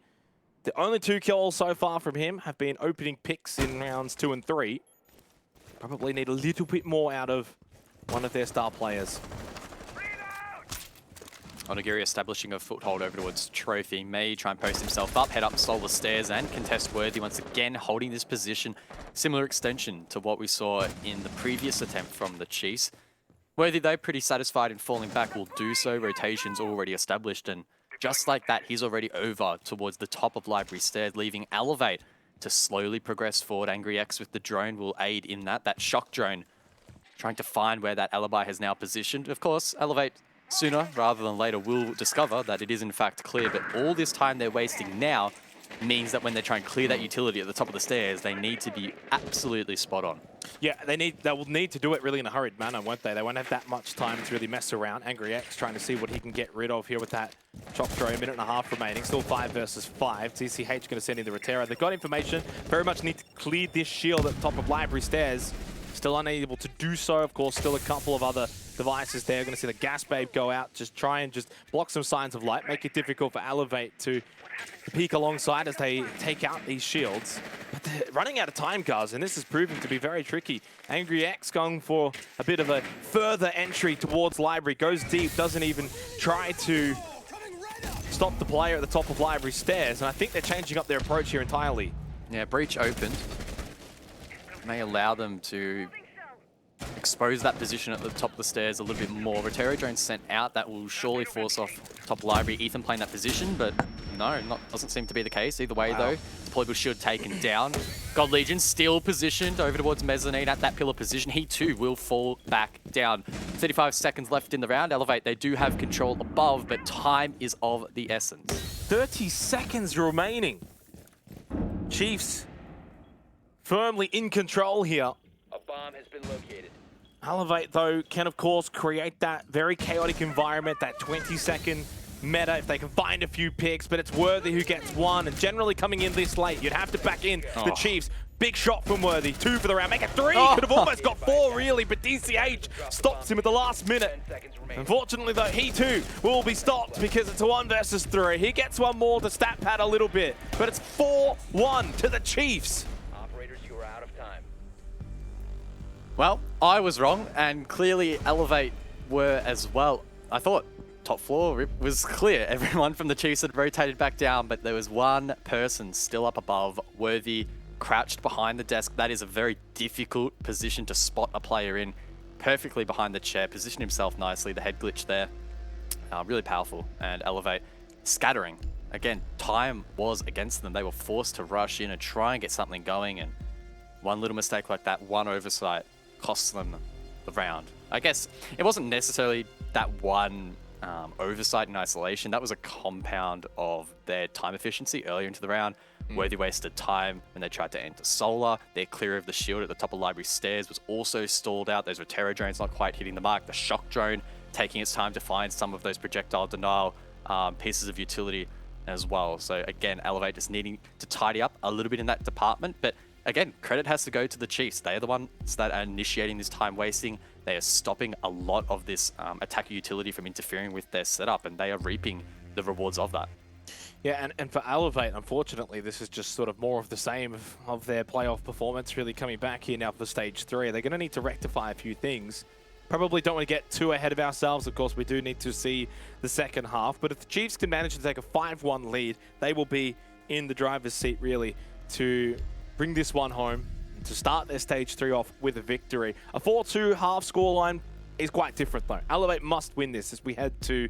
the only 2 kills so far from him have been opening picks in rounds 2 and 3. Probably need a little bit more out of one of their star players. Onigiri establishing a foothold over towards Trophy. May try and post himself up, head up Solar Stairs and contest Worthy once again, holding this position. Similar extension to what we saw in the previous attempt from the Chiefs. Worthy, though, pretty satisfied in falling back, will do so. Rotation's already established, and just like that, he's already over towards the top of Library Stairs, leaving Elevate to slowly progress forward. Angry X with the drone will aid in that. That shock drone trying to find where that alibi has now positioned. Of course, Elevate sooner rather than later will discover that it is in fact clear, but all this time they're wasting now means that when they try and clear that utility at the top of the stairs, they need to be absolutely spot on. Yeah, they will need to do it really in a hurried manner, won't they? They won't have that much time to really mess around. Angry X trying to see what he can get rid of here with that chop throw. 1.5 minutes remaining. Still 5 versus 5. TCH going to send in the Rotera. They've got information. Very much need to clear this shield at the top of Library Stairs. Still unable to do so. Of course, still a couple of other devices there. Going to see the Gas Babe go out. Just try and just block some signs of light. Make it difficult for Elevate to peek alongside as they take out these shields. But they're running out of time, guys, and this is proving to be very tricky. Angry X going for a bit of a further entry towards Library. Goes deep. Doesn't even try to stop the player at the top of Library Stairs. And I think they're changing up their approach here entirely. Yeah, breach opened. May allow them to expose that position at the top of the stairs a little bit more. Rotero drone sent out. That will surely force off top Library. Ethan playing that position, but no, doesn't seem to be the case. Either way, though, deployable shield taken down. God Legion still positioned over towards Mezzanine at that pillar position. He too will fall back down. 35 seconds left in the round. Elevate, they do have control above, but time is of the essence. 30 seconds remaining. Chiefs firmly in control here. A bomb has been located. Elevate, though, can, of course, create that very chaotic environment, that 20-second meta if they can find a few picks, but it's Worthy who gets one, and generally coming in this late, you'd have to back in the Chiefs. Big shot from Worthy, 2 for the round, make it 3, could have almost got 4 really, but DCH stops him at the last minute. 10 seconds remaining. Unfortunately, though, he too will be stopped because it's a 1 versus 3. He gets one more to stat pad a little bit, but it's 4-1 to the Chiefs. Operators, you are out of time. Well, I was wrong, and clearly Elevate were as well. I thought top floor was clear. Everyone from the Chiefs had rotated back down, but there was one person still up above. Worthy crouched behind the desk. That is a very difficult position to spot a player in. Perfectly behind the chair, positioned himself nicely. The head glitch there, really powerful. And Elevate scattering. Again, time was against them. They were forced to rush in and try and get something going, and one little mistake like that, one oversight, costs them the round. I guess it wasn't necessarily that one oversight in isolation. That was a compound of their time efficiency earlier into the round. Worthy wasted time when they tried to enter Solar. Their clear of the shield at the top of Library Stairs was also stalled out. Those Rotero drones not quite hitting the mark. The shock drone taking its time to find some of those projectile denial pieces of utility as well. So again, Elevate just needing to tidy up a little bit in that department. But again, credit has to go to the Chiefs. They are the ones that are initiating this time wasting. They are stopping a lot of this attacker utility from interfering with their setup, and they are reaping the rewards of that. Yeah, and for Elevate, unfortunately, this is just sort of more of the same of their playoff performance really coming back here now for Stage 3. They're going to need to rectify a few things. Probably don't want to get too ahead of ourselves. Of course, we do need to see the second half. But if the Chiefs can manage to take a 5-1 lead, they will be in the driver's seat, really, to bring this one home, to start their Stage 3 off with a victory. A 4-2 half scoreline is quite different, though. Elevate must win this as we head to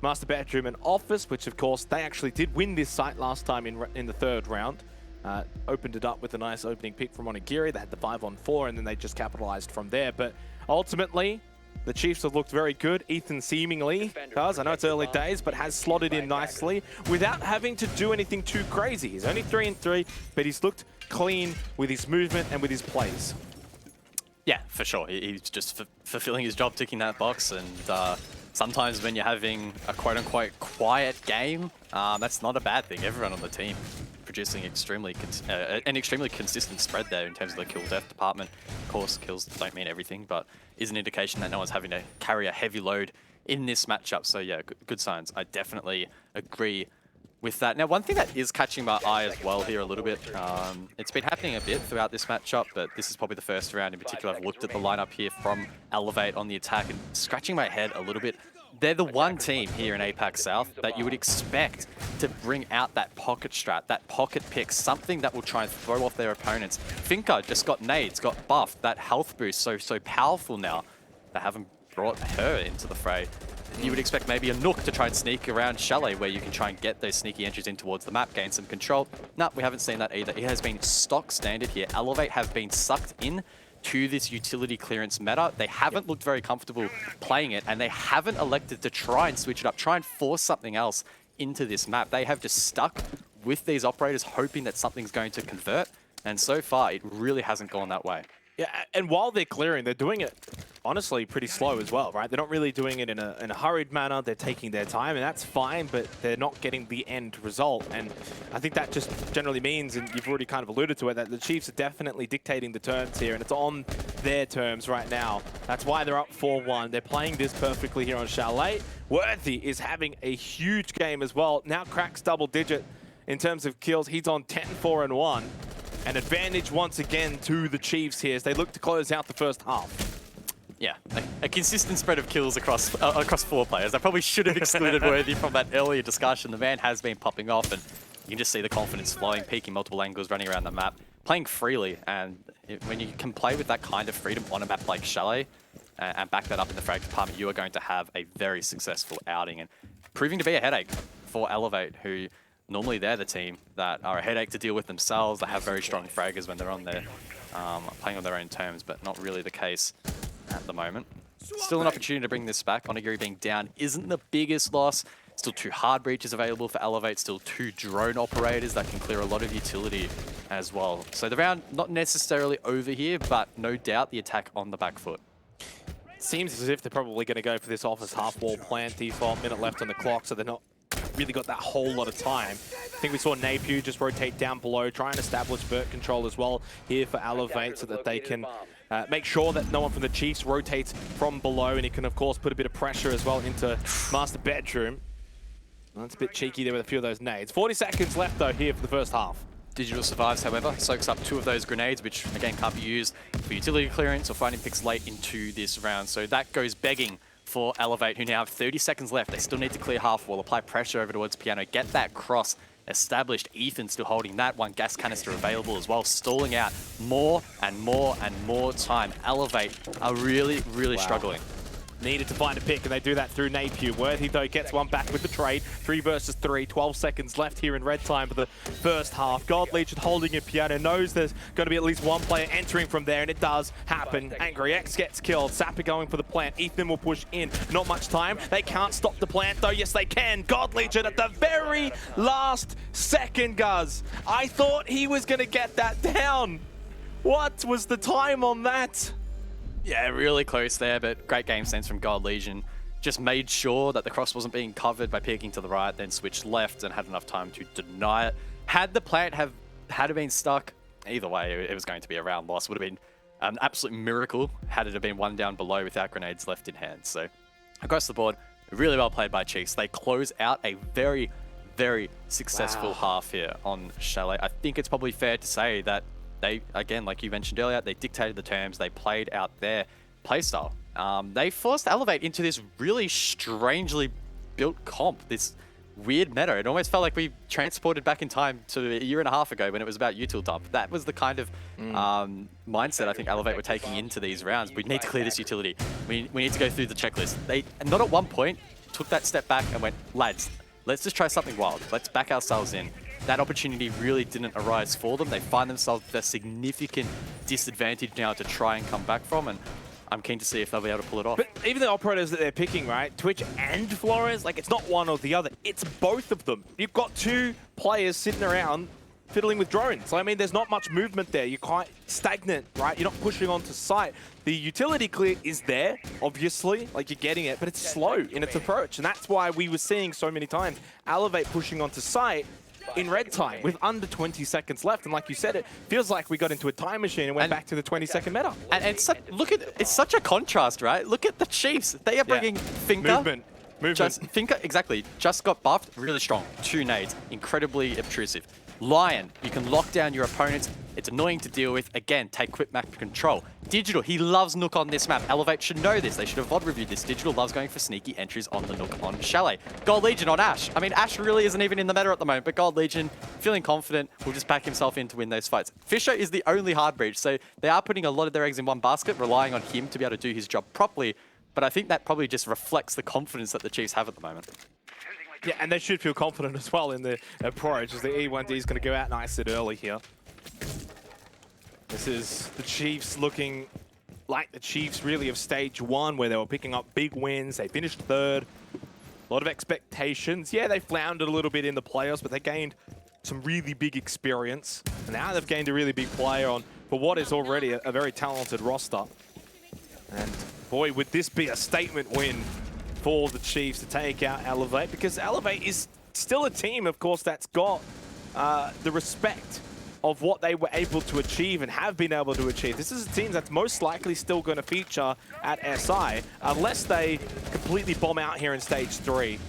Master Bedroom and Office, which, of course, they actually did win this site last time in the third round. Opened it up with a nice opening pick from Onigiri. They had the 5-on-4, and then they just capitalized from there. But ultimately, the Chiefs have looked very good. Ethan seemingly does. I know it's early days, but has slotted in nicely without having to do anything too crazy. He's only 3-3, but he's looked clean with his movement and with his plays. Yeah, for sure. He's just fulfilling his job, ticking that box. And sometimes when you're having a quote-unquote quiet game, that's not a bad thing. Everyone on the team producing an extremely consistent spread there in terms of the kill death department. Of course, kills don't mean everything, but is an indication that no one's having to carry a heavy load in this matchup. So yeah, good signs. I definitely agree with that. Now, one thing that is catching my eye as well here a little bit, it's been happening a bit throughout this matchup, but this is probably the first round in particular I've looked at the lineup here from Elevate on the attack and scratching my head a little bit. They're the one team here in APAC South that you would expect to bring out that pocket strat, that pocket pick, something that will try and throw off their opponents. Finka just got nades, got buffed, that health boost so powerful now. They haven't brought her into the fray. You would expect maybe a Nook to try and sneak around Chalet, where you can try and get those sneaky entries in towards the map, gain some control. No, we haven't seen that either. It has been stock standard here. Elevate have been sucked in to this utility clearance meta. They haven't looked very comfortable playing it, and they haven't elected to try and switch it up, try and force something else into this map. They have just stuck with these operators, hoping that something's going to convert, and so far, it really hasn't gone that way. Yeah, and while they're clearing, they're doing it honestly pretty slow as well, right? They're not really doing it in a hurried manner. They're taking their time, and that's fine, but they're not getting the end result. And I think that just generally means, and you've already kind of alluded to it, that the Chiefs are definitely dictating the turns here, and it's on their terms right now. That's why they're up 4-1. They're playing this perfectly here on Chalet. Worthy is having a huge game as well. Now cracks double digit in terms of kills. He's on 10-4-1. An advantage once again to the Chiefs here as they look to close out the first half. Yeah, a consistent spread of kills across 4 players. I probably should have excluded Worthy from that earlier discussion. The man has been popping off, and you can just see the confidence flowing, peeking multiple angles, running around the map, playing freely. And when you can play with that kind of freedom on a map like Chalet and back that up in the frag department, you are going to have a very successful outing and proving to be a headache for Elevate, who normally they're the team that are a headache to deal with themselves. They have very strong fraggers when they're on their playing on their own terms, but not really the case at the moment. Still an opportunity to bring this back. Onigiri being down isn't the biggest loss. Still 2 hard breaches available for Elevate. Still 2 drone operators that can clear a lot of utility as well. So the round not necessarily over here, but no doubt the attack on the back foot. Seems as if they're probably going to go for this office half wall plant default, minute left on the clock, so they're not really got that whole lot of time. I think we saw Napier just rotate down below, try and establish vert control as well here for Elevate so that they can make sure that no one from the Chiefs rotates from below, and he can of course put a bit of pressure as well into Master Bedroom. Well, that's a bit cheeky there with a few of those nades. 40 seconds left though here for the first half. Digital survives, however, soaks up 2 of those grenades, which again can't be used for utility clearance or finding picks late into this round. So that goes begging for Elevate, who now have 30 seconds left. They still need to clear half wall, apply pressure over towards Piano, get that cross established. Ethan still holding that one gas canister available as well, stalling out more and more and more time. Elevate are really struggling. Needed to find a pick, and they do that through Napier. Worthy, though, gets one back with the trade. 3 versus 3, 12 seconds left here in red time for the first half. God Legion holding in Piano, knows there's going to be at least one player entering from there, and it does happen. Angry X gets killed. Sapper going for the plant. Ethan will push in. Not much time. They can't stop the plant, though. Yes, they can. God Legion at the very last second, Guz. I thought he was going to get that down. What was the time on that? Yeah, really close there, but great game sense from God Legion. Just made sure that the cross wasn't being covered by peeking to the right, then switched left and had enough time to deny it. Had the plant had it been stuck, either way, it was going to be a round loss. Would have been an absolute miracle had it have been 1 down below without grenades left in hand. So across the board, really well played by Chiefs. They close out a very successful half here on Chalet. I think it's probably fair to say that they, again, like you mentioned earlier, they dictated the terms, they played out their playstyle. They forced Elevate into this really strangely built comp, this weird meta. It almost felt like we transported back in time to a year and a half ago when it was about util dump. That was the kind of mindset I think Elevate were taking into these rounds. We need to clear this utility. We need to go through the checklist. They, not at one point, took that step back and went, lads, let's just try something wild. Let's back ourselves in. That opportunity really didn't arise for them. They find themselves with a significant disadvantage now to try and come back from, and I'm keen to see if they'll be able to pull it off. But even the operators that they're picking, right? Twitch and Flores, like it's not one or the other. It's both of them. You've got 2 players sitting around fiddling with drones. So, I mean, there's not much movement there. You're quite stagnant, right? You're not pushing onto site. The utility clear is there, obviously, like you're getting it, but it's slow in its approach. And that's why we were seeing so many times Elevate pushing onto site in red time with under 20 seconds left. And like you said, it feels like we got into a time machine and went back to the 20-second meta. And it's such, it's such a contrast, right? Look at the Chiefs. They are bringing Finka. Movement. Finka, exactly. Just got buffed. Really strong. 2 nades. Incredibly obtrusive. Lion, you can lock down your opponents. It's annoying to deal with. Again, take quick map control. Digital, he loves Nook on this map. Elevate should know this. They should have VOD reviewed this. Digital loves going for sneaky entries on the Nook on Chalet. Gold Legion on Ash. I mean, Ash really isn't even in the meta at the moment, but Gold Legion, feeling confident, will just back himself in to win those fights. Fisher is the only hard breach, so they are putting a lot of their eggs in one basket, relying on him to be able to do his job properly. But I think that probably just reflects the confidence that the Chiefs have at the moment. Yeah, and they should feel confident as well in the approach, as the E1D is going to go out nice and early here. This is the Chiefs looking like the Chiefs really of stage 1, where they were picking up big wins. They finished 3rd. A lot of expectations. Yeah, they floundered a little bit in the playoffs, but they gained some really big experience. And now they've gained a really big player on for what is already a very talented roster. And boy, would this be a statement win for the Chiefs to take out Elevate, because Elevate is still a team, of course, that's got the respect of what they were able to achieve and have been able to achieve. This is a team that's most likely still going to feature at SI, unless they completely bomb out here in stage 3.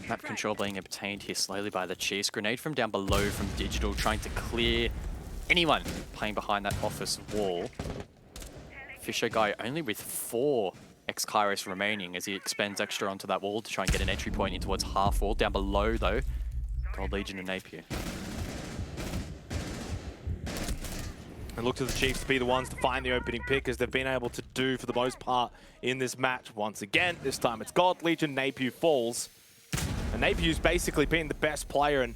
Map control being obtained here slowly by the Chiefs. Grenade from down below from Digital, trying to clear anyone playing behind that office wall. Fisher guy only with 4 X-Kairos remaining as he expends extra onto that wall to try and get an entry point in towards half wall. Down below though, Gold Legion and Napier. And look to the Chiefs to be the ones to find the opening pick, as they've been able to do for the most part in this match. Once again, this time it's Gold Legion, Napier falls. And Napier's basically been the best player and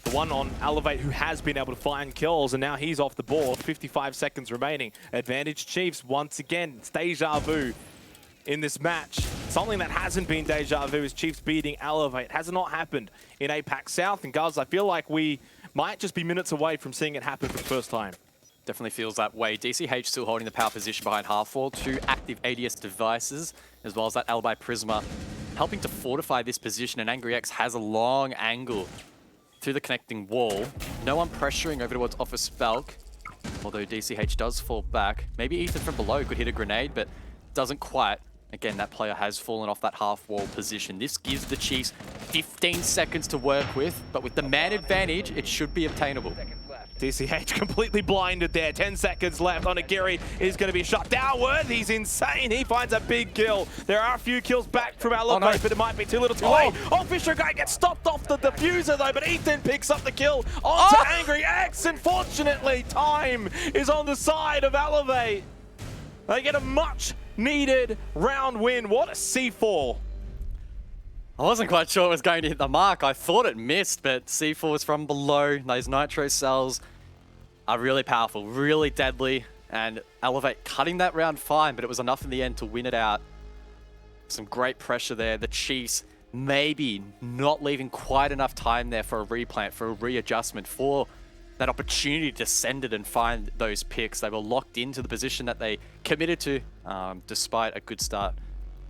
the one on Elevate who has been able to find kills, and now he's off the board. 55 seconds remaining. Advantage Chiefs once again. It's deja vu in this match. Something that hasn't been deja vu is Chiefs beating Elevate. It has not happened in APAC South. And guys, I feel like we might just be minutes away from seeing it happen for the first time. Definitely feels that way. DCH still holding the power position behind half wall. 2 active ADS devices, as well as that Alibi Prisma, helping to fortify this position. And Angry X has a long angle through the connecting wall. No one pressuring over towards Office Falk, although DCH does fall back. Maybe Ethan from below could hit a grenade, but doesn't quite. Again, that player has fallen off that half-wall position. This gives the Chiefs 15 seconds to work with, but with the man advantage, it should be obtainable. DCH completely blinded there. 10 seconds left. Onigiri is going to be shot downward. He's insane. He finds a big kill. There are a few kills back from Elevate, but it might be too little too late. Oh, Fisher guy gets stopped off the diffuser though, but Ethan picks up the kill onto Angry X. Unfortunately, time is on the side of Elevate. They get a much needed round win. What a C4. I wasn't quite sure it was going to hit the mark. I thought it missed, but C4 was from below. Those nitro cells are really powerful, really deadly. And Elevate cutting that round fine, but it was enough in the end to win it out. Some great pressure there. The Chiefs maybe not leaving quite enough time there for a replant, for a readjustment, for that opportunity to send it and find those picks. They were locked into the position that they committed to, despite a good start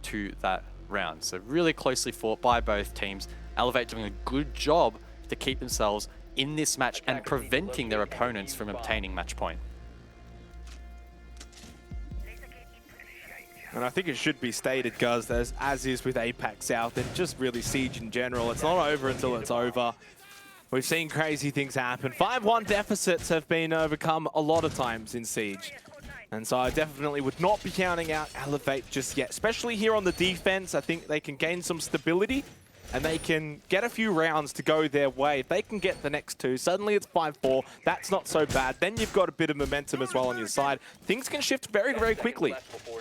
to that round. So really closely fought by both teams. Elevate doing a good job to keep themselves in this match and preventing their opponents from obtaining match point. And I think it should be stated, guys, as is with APAC South and just really Siege in general, it's not over until it's over. We've seen crazy things happen. 5-1 deficits have been overcome a lot of times in Siege. And so I definitely would not be counting out Elevate just yet, especially here on the defense. I think they can gain some stability and they can get a few rounds to go their way. If they can get the next 2, suddenly it's 5-4. That's not so bad. Then you've got a bit of momentum as well on your side. Things can shift very, very quickly.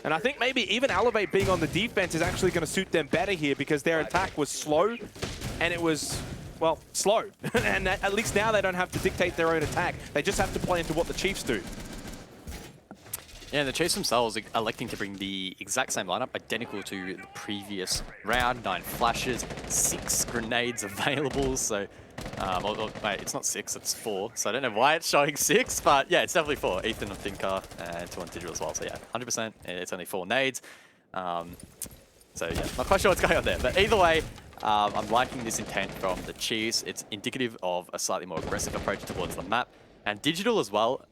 And I think maybe even Elevate being on the defense is actually going to suit them better here, because their attack was slow and it was, well, slow. And at least now they don't have to dictate their own attack. They just have to play into what the Chiefs do. Yeah, the Chiefs themselves are electing to bring the exact same lineup, identical to the previous round. 9 flashes, 6 grenades available. So, wait, it's not 6, it's 4. So I don't know why it's showing 6, but yeah, it's definitely 4. Ethan on Finka and 2 on Digital as well. So yeah, 100%. It's only 4 nades. So yeah, not quite sure what's going on there. But either way, I'm liking this intent from the Chiefs. It's indicative of a slightly more aggressive approach towards the map. And Digital as well,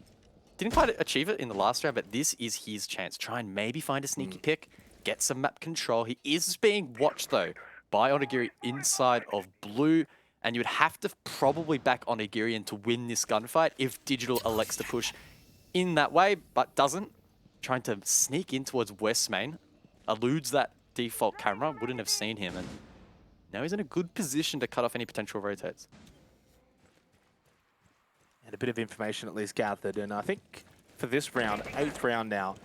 didn't quite achieve it in the last round, but this is his chance. Try and maybe find a sneaky pick, get some map control. He is being watched though by Onigiri inside of blue. And you would have to probably back Onigiri to win this gunfight if Digital elects to push in that way, but doesn't. Trying to sneak in towards West Main, eludes that default camera, wouldn't have seen him, and now he's in a good position to cut off any potential rotates. And a bit of information at least gathered, and I think for this round, 8th round now,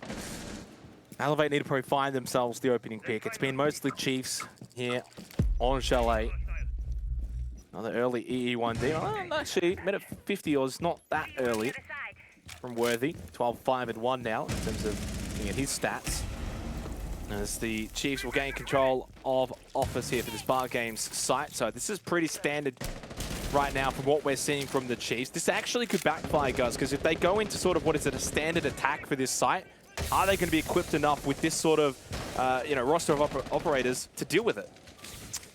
Elevate need to probably find themselves the opening pick. It's been mostly Chiefs here on Chalet. Another early EE1D. Well, actually, minute 50 was not that early from Worthy. 12-5-1 now in terms of looking at his stats. As the Chiefs will gain control of office here for this Bar Games site. So this is pretty standard right now from what we're seeing from the Chiefs. This actually could backfire, guys, because if they go into sort of what is it, a standard attack for this site, are they going to be equipped enough with this sort of roster of operators to deal with it?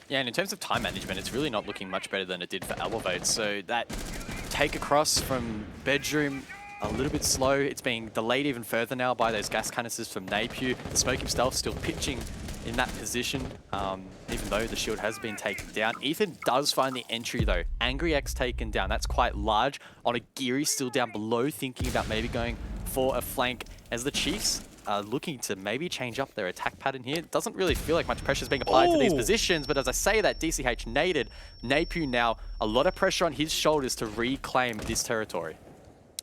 Yeah, and in terms of time management, it's really not looking much better than it did for Elevate. So that take across from Bedroom, a little bit slow. It's being delayed even further now by those gas canisters from Napier. The Smoke himself still pitching in that position, even though the shield has been taken down. Ethan does find the entry though. Angry X taken down, that's quite large. Onigiri still down below, thinking about maybe going for a flank as the Chiefs are looking to maybe change up their attack pattern here. It doesn't really feel like much pressure is being applied to these positions, but as I say that, DCH naded. Napier now, a lot of pressure on his shoulders to reclaim this territory.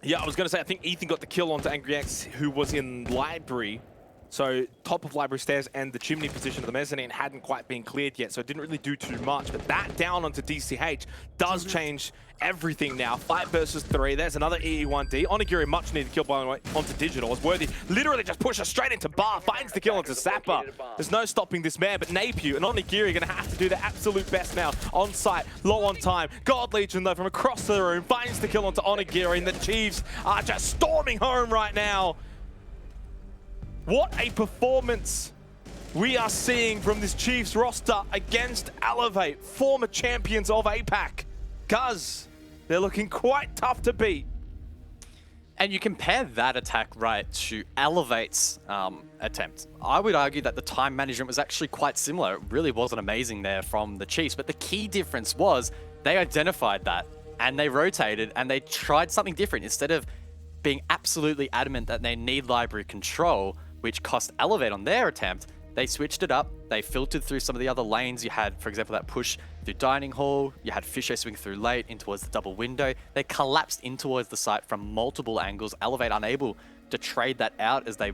Yeah, I was going to say, I think Ethan got the kill onto Angry X, who was in Library. So top of Library stairs and the chimney position of the mezzanine hadn't quite been cleared yet, so it didn't really do too much. But that down onto DCH does change everything now. 5 versus 3. There's another EE1D. Onigiri, much needed kill by the way onto Digital. As Worthy literally just pushes straight into Bar, finds the kill onto Sapper. There's no stopping this man, but Napier and Onigiri are going to have to do their absolute best now. On site, low on time. God Legion though from across the room finds the kill onto Onigiri, and the Chiefs are just storming home right now. What a performance we are seeing from this Chiefs roster against Elevate, former champions of APAC. Cuz they're looking quite tough to beat. And you compare that attack right to Elevate's attempt. I would argue that the time management was actually quite similar. It really wasn't amazing there from the Chiefs, but the key difference was they identified that and they rotated and they tried something different. Instead of being absolutely adamant that they need library control, which cost Elevate on their attempt, they switched it up. They filtered through some of the other lanes. You had, for example, that push through Dining Hall. You had Fisher swing through late in towards the double window. They collapsed in towards the site from multiple angles. Elevate unable to trade that out as they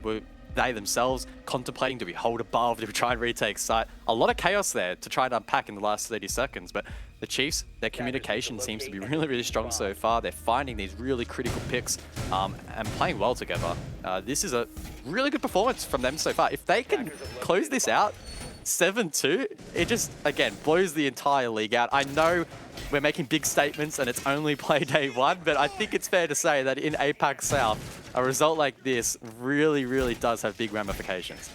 themselves contemplating, do we hold above, do we try and retake site? A lot of chaos there to try and unpack in the last 30 seconds, but the Chiefs, their communication seems to be really, really strong so far. They're finding these really critical picks and playing well together. This is a really good performance from them so far. If they can close this out 7-2, it just, again, blows the entire league out. I know we're making big statements and it's only Playday 1, but I think it's fair to say that in APAC South, a result like this really, really does have big ramifications.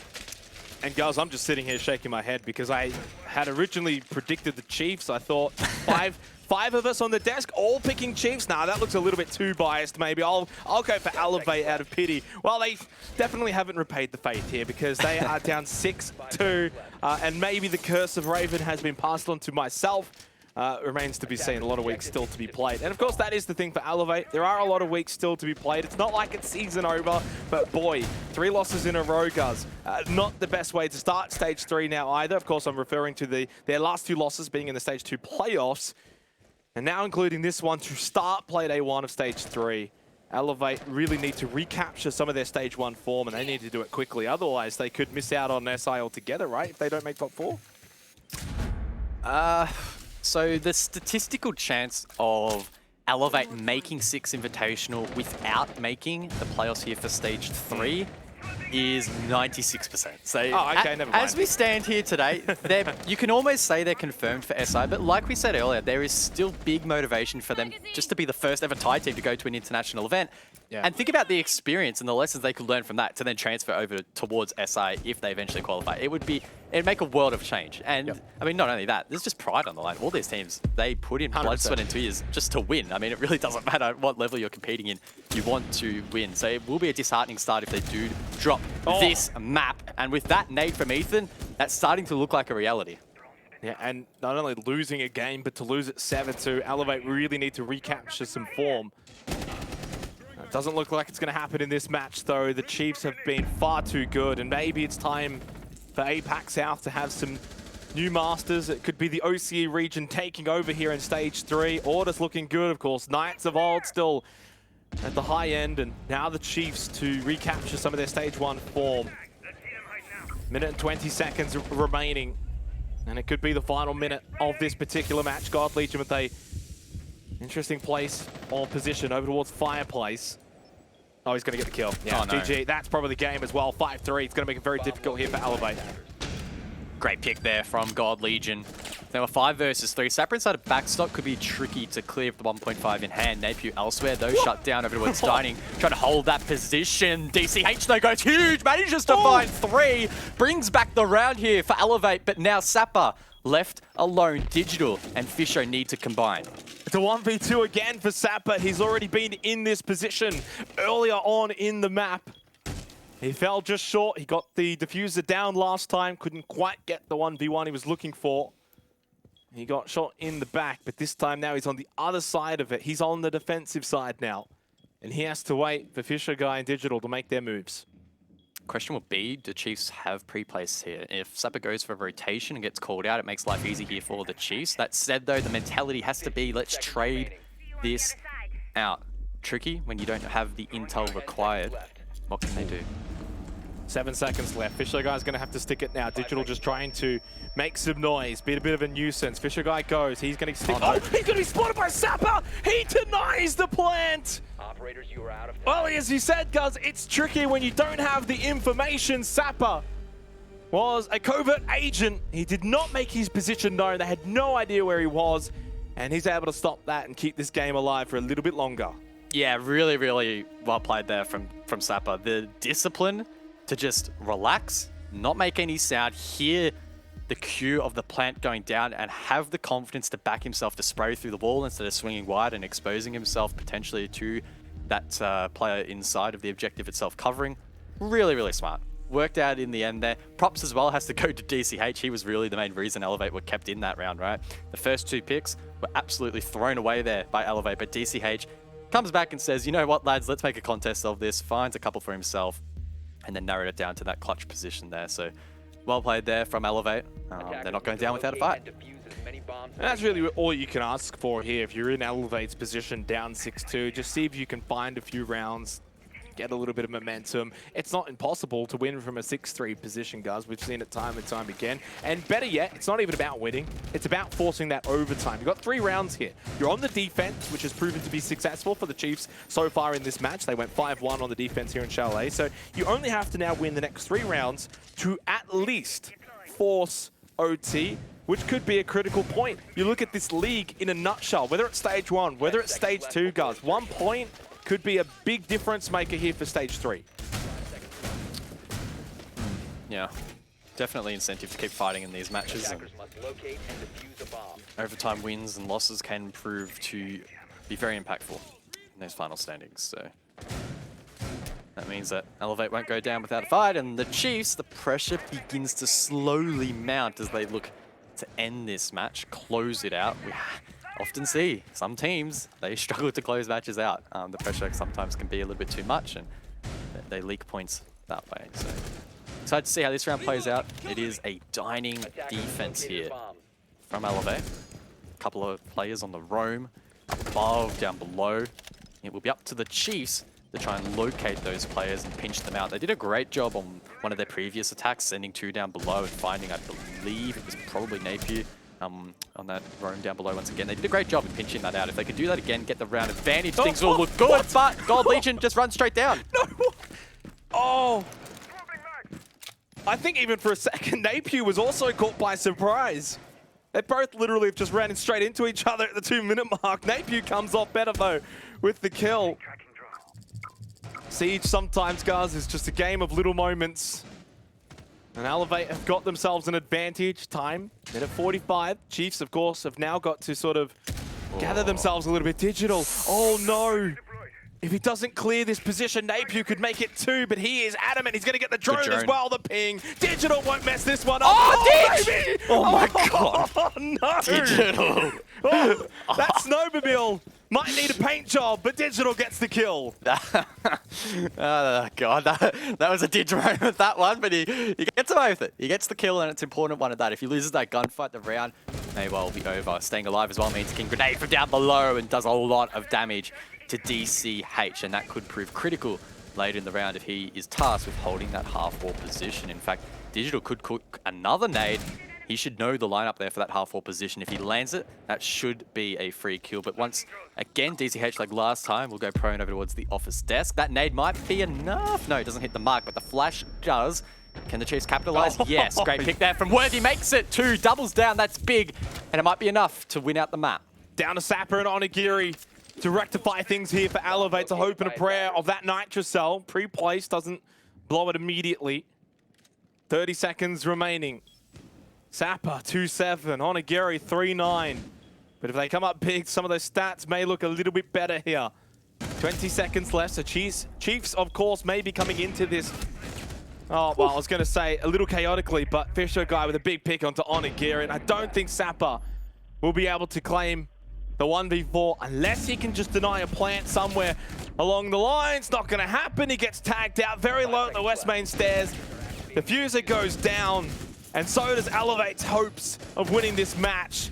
And guys, I'm just sitting here shaking my head because I had originally predicted the Chiefs. I thought five of us on the desk all picking Chiefs. Nah, that looks a little bit too biased maybe. I'll go for Elevate out of pity. Well, they definitely haven't repaid the faith here because they are down 6-2. And maybe the curse of Raven has been passed on to myself. Remains to be seen. A lot of weeks still to be played. And of course, that is the thing for Elevate. There are a lot of weeks still to be played. It's not like it's season over, but boy, 3 losses in a row, guys. Not the best way to start Stage 3 now either. Of course, I'm referring to their last 2 losses being in the Stage 2 playoffs. And now including this one to start Playday 1 of Stage 3. Elevate really need to recapture some of their Stage 1 form, and they need to do it quickly. Otherwise, they could miss out on SI altogether, right? If they don't make top 4? So the statistical chance of Elevate making 6 Invitational without making the playoffs here for Stage 3 is 96%. So okay, never mind. as we stand here today, you can almost say they're confirmed for SI, but like we said earlier, there is still big motivation for them just to be the first ever Thai team to go to an international event. Yeah. And think about the experience and the lessons they could learn from that to then transfer over towards SI if they eventually qualify. It'd make a world of change. And I mean, not only that, there's just pride on the line. All these teams, they put in blood, 100%. sweat, and tears just to win. I mean, it really doesn't matter what level you're competing in. You want to win. So it will be a disheartening start if they do drop this map. And with that nade from Ethan, that's starting to look like a reality. Yeah, and not only losing a game, but to lose at 7-2, Elevate really need to recapture some form. It doesn't look like it's going to happen in this match, though. The Chiefs have been far too good, and maybe it's time for APAC South to have some new masters. It could be the OCE region taking over here in Stage 3. Order's looking good, of course. Knights of Old still at the high end, and now the Chiefs to recapture some of their Stage 1 form. Minute and 20 seconds remaining, and it could be the final minute of this particular match. God Legion with a interesting place or position over towards Fireplace. Oh, he's going to get the kill. Yeah, oh, no. GG. That's probably the game as well. 5-3. It's going to make it very difficult here for Elevate. Great pick there from God Legion. There were 5 versus 3. Sapper inside a backstop could be tricky to clear the 1.5 in hand. Napier elsewhere, though, shut down over towards Dining. Trying to hold that position. DCH, though, goes huge. Manages to find 3. Brings back the round here for Elevate, but now Sapper left alone. Digital and Fisher need to combine. It's a 1v2 again for Sapper. He's already been in this position earlier on in the map. He fell just short. He got the diffuser down last time. Couldn't quite get the 1v1 he was looking for. He got shot in the back, but this time now he's on the other side of it. He's on the defensive side now. And he has to wait for Fisher Guy and Digital to make their moves. Question will be, do Chiefs have pre-plays here? If Sapper goes for a rotation and gets called out, it makes life easy here for the Chiefs. That said, though, the mentality has to be, let's trade this out. Tricky when you don't have the intel required. What can they do? 7 seconds left. Fisher Guy's going to have to stick it now. Digital just trying to make some noise, be a bit of a nuisance. Fisher Guy goes. He's going to stick. Oh, he's going to be spotted by Sapper. He denies the plant. Operators, you are out of time. Well, as you said, Guz, it's tricky when you don't have the information. Sapper was a covert agent. He did not make his position known. They had no idea where he was, and he's able to stop that and keep this game alive for a little bit longer. Yeah, really, really well played there from Sapper. The discipline to just relax, not make any sound, hear the cue of the plant going down, and have the confidence to back himself to spray through the wall instead of swinging wide and exposing himself potentially to that player inside of the objective itself covering. Really, really smart. Worked out in the end there. Props as well has to go to DCH. He was really the main reason Elevate were kept in that round, right? The first 2 picks were absolutely thrown away there by Elevate, but DCH comes back and says, you know what, lads, let's make a contest of this. Finds a couple for himself, and then narrowed it down to that clutch position there. So well played there from Elevate. They're not going down without a fight. And that's really all you can ask for here. If you're in Elevate's position down 6-2, just see if you can find a few rounds, get a little bit of momentum. It's not impossible to win from a 6-3 position, guys. We've seen it time and time again. And better yet, it's not even about winning. It's about forcing that overtime. You've got 3 rounds here. You're on the defense, which has proven to be successful for the Chiefs so far in this match. They went 5-1 on the defense here in Chalet. So you only have to now win the next 3 rounds to at least force OT, which could be a critical point. You look at this league in a nutshell, whether it's Stage 1, whether it's Stage 2, guys. 1 point could be a big difference maker here for Stage 3. Yeah, definitely incentive to keep fighting in these matches. And overtime wins and losses can prove to be very impactful in those final standings. So that means that Elevate won't go down without a fight, and the Chiefs, the pressure begins to slowly mount as they look to end this match, close it out. We often see some teams, they struggle to close matches out. The pressure sometimes can be a little bit too much, and they leak points that way. So excited to see how this round plays out. It is a dining defense here from Elevate. A couple of players on the roam, above, down below. It will be up to the Chiefs to try and locate those players and pinch them out. They did a great job on one of their previous attacks, sending 2 down below and finding, I believe it was probably Napier, on that roam down below once again. They did a great job in pinching that out. If they could do that again, get the round advantage, things will look good, but God Legion just runs straight down. No! Oh! I think even for a second, Napier was also caught by surprise. They both literally just ran straight into each other at the 2-minute mark. Napier comes off better, though, with the kill. Siege sometimes, guys, is just a game of little moments. And Elevate have got themselves an advantage. Time, minute 45. Chiefs, of course, have now got to sort of gather themselves a little bit. Digital, oh no. If he doesn't clear this position, Napier could make it 2, but he is adamant. He's going to get the drone as well, the ping. Digital won't mess this one up. Oh, baby! Oh my God. Oh, no. Digital. Oh, that snowmobile might need a paint job, but Digital gets the kill. Oh, God. That was a dig moment, that one, but he gets away with it. He gets the kill, and it's an important one at that. If he loses that gunfight, the round may well be over. Staying alive as well means he can grenade from down below and does a lot of damage to DCH, and that could prove critical later in the round if he is tasked with holding that half-wall position. In fact, Digital could cook another nade. He should know the lineup there for that half-wall position. If he lands it, that should be a free kill. But once again, DCH, like last time, will go prone over towards the office desk. That nade might be enough. No, it doesn't hit the mark, but the flash does. Can the Chiefs capitalize? Yes, great pick there from Worthy. Makes it 2, doubles down. That's big, and it might be enough to win out the map. Down to Sapper and Onigiri to rectify things here for Elevate, to hope and a prayer of that Nitrocell. Pre-place doesn't blow it immediately. 30 seconds remaining. Sapper 2-7, Onigiri 3-9. But if they come up big, some of those stats may look a little bit better here. 20 seconds left, so Chiefs, of course, may be coming into this. Oh, well, I was going to say a little chaotically, but Fisher guy with a big pick onto Onigiri, and I don't think Sapper will be able to claim the 1v4 unless he can just deny a plant somewhere along the lines. Not going to happen. He gets tagged out very low at the west main stairs. The Fuser goes down, and so does Elevate's hopes of winning this match.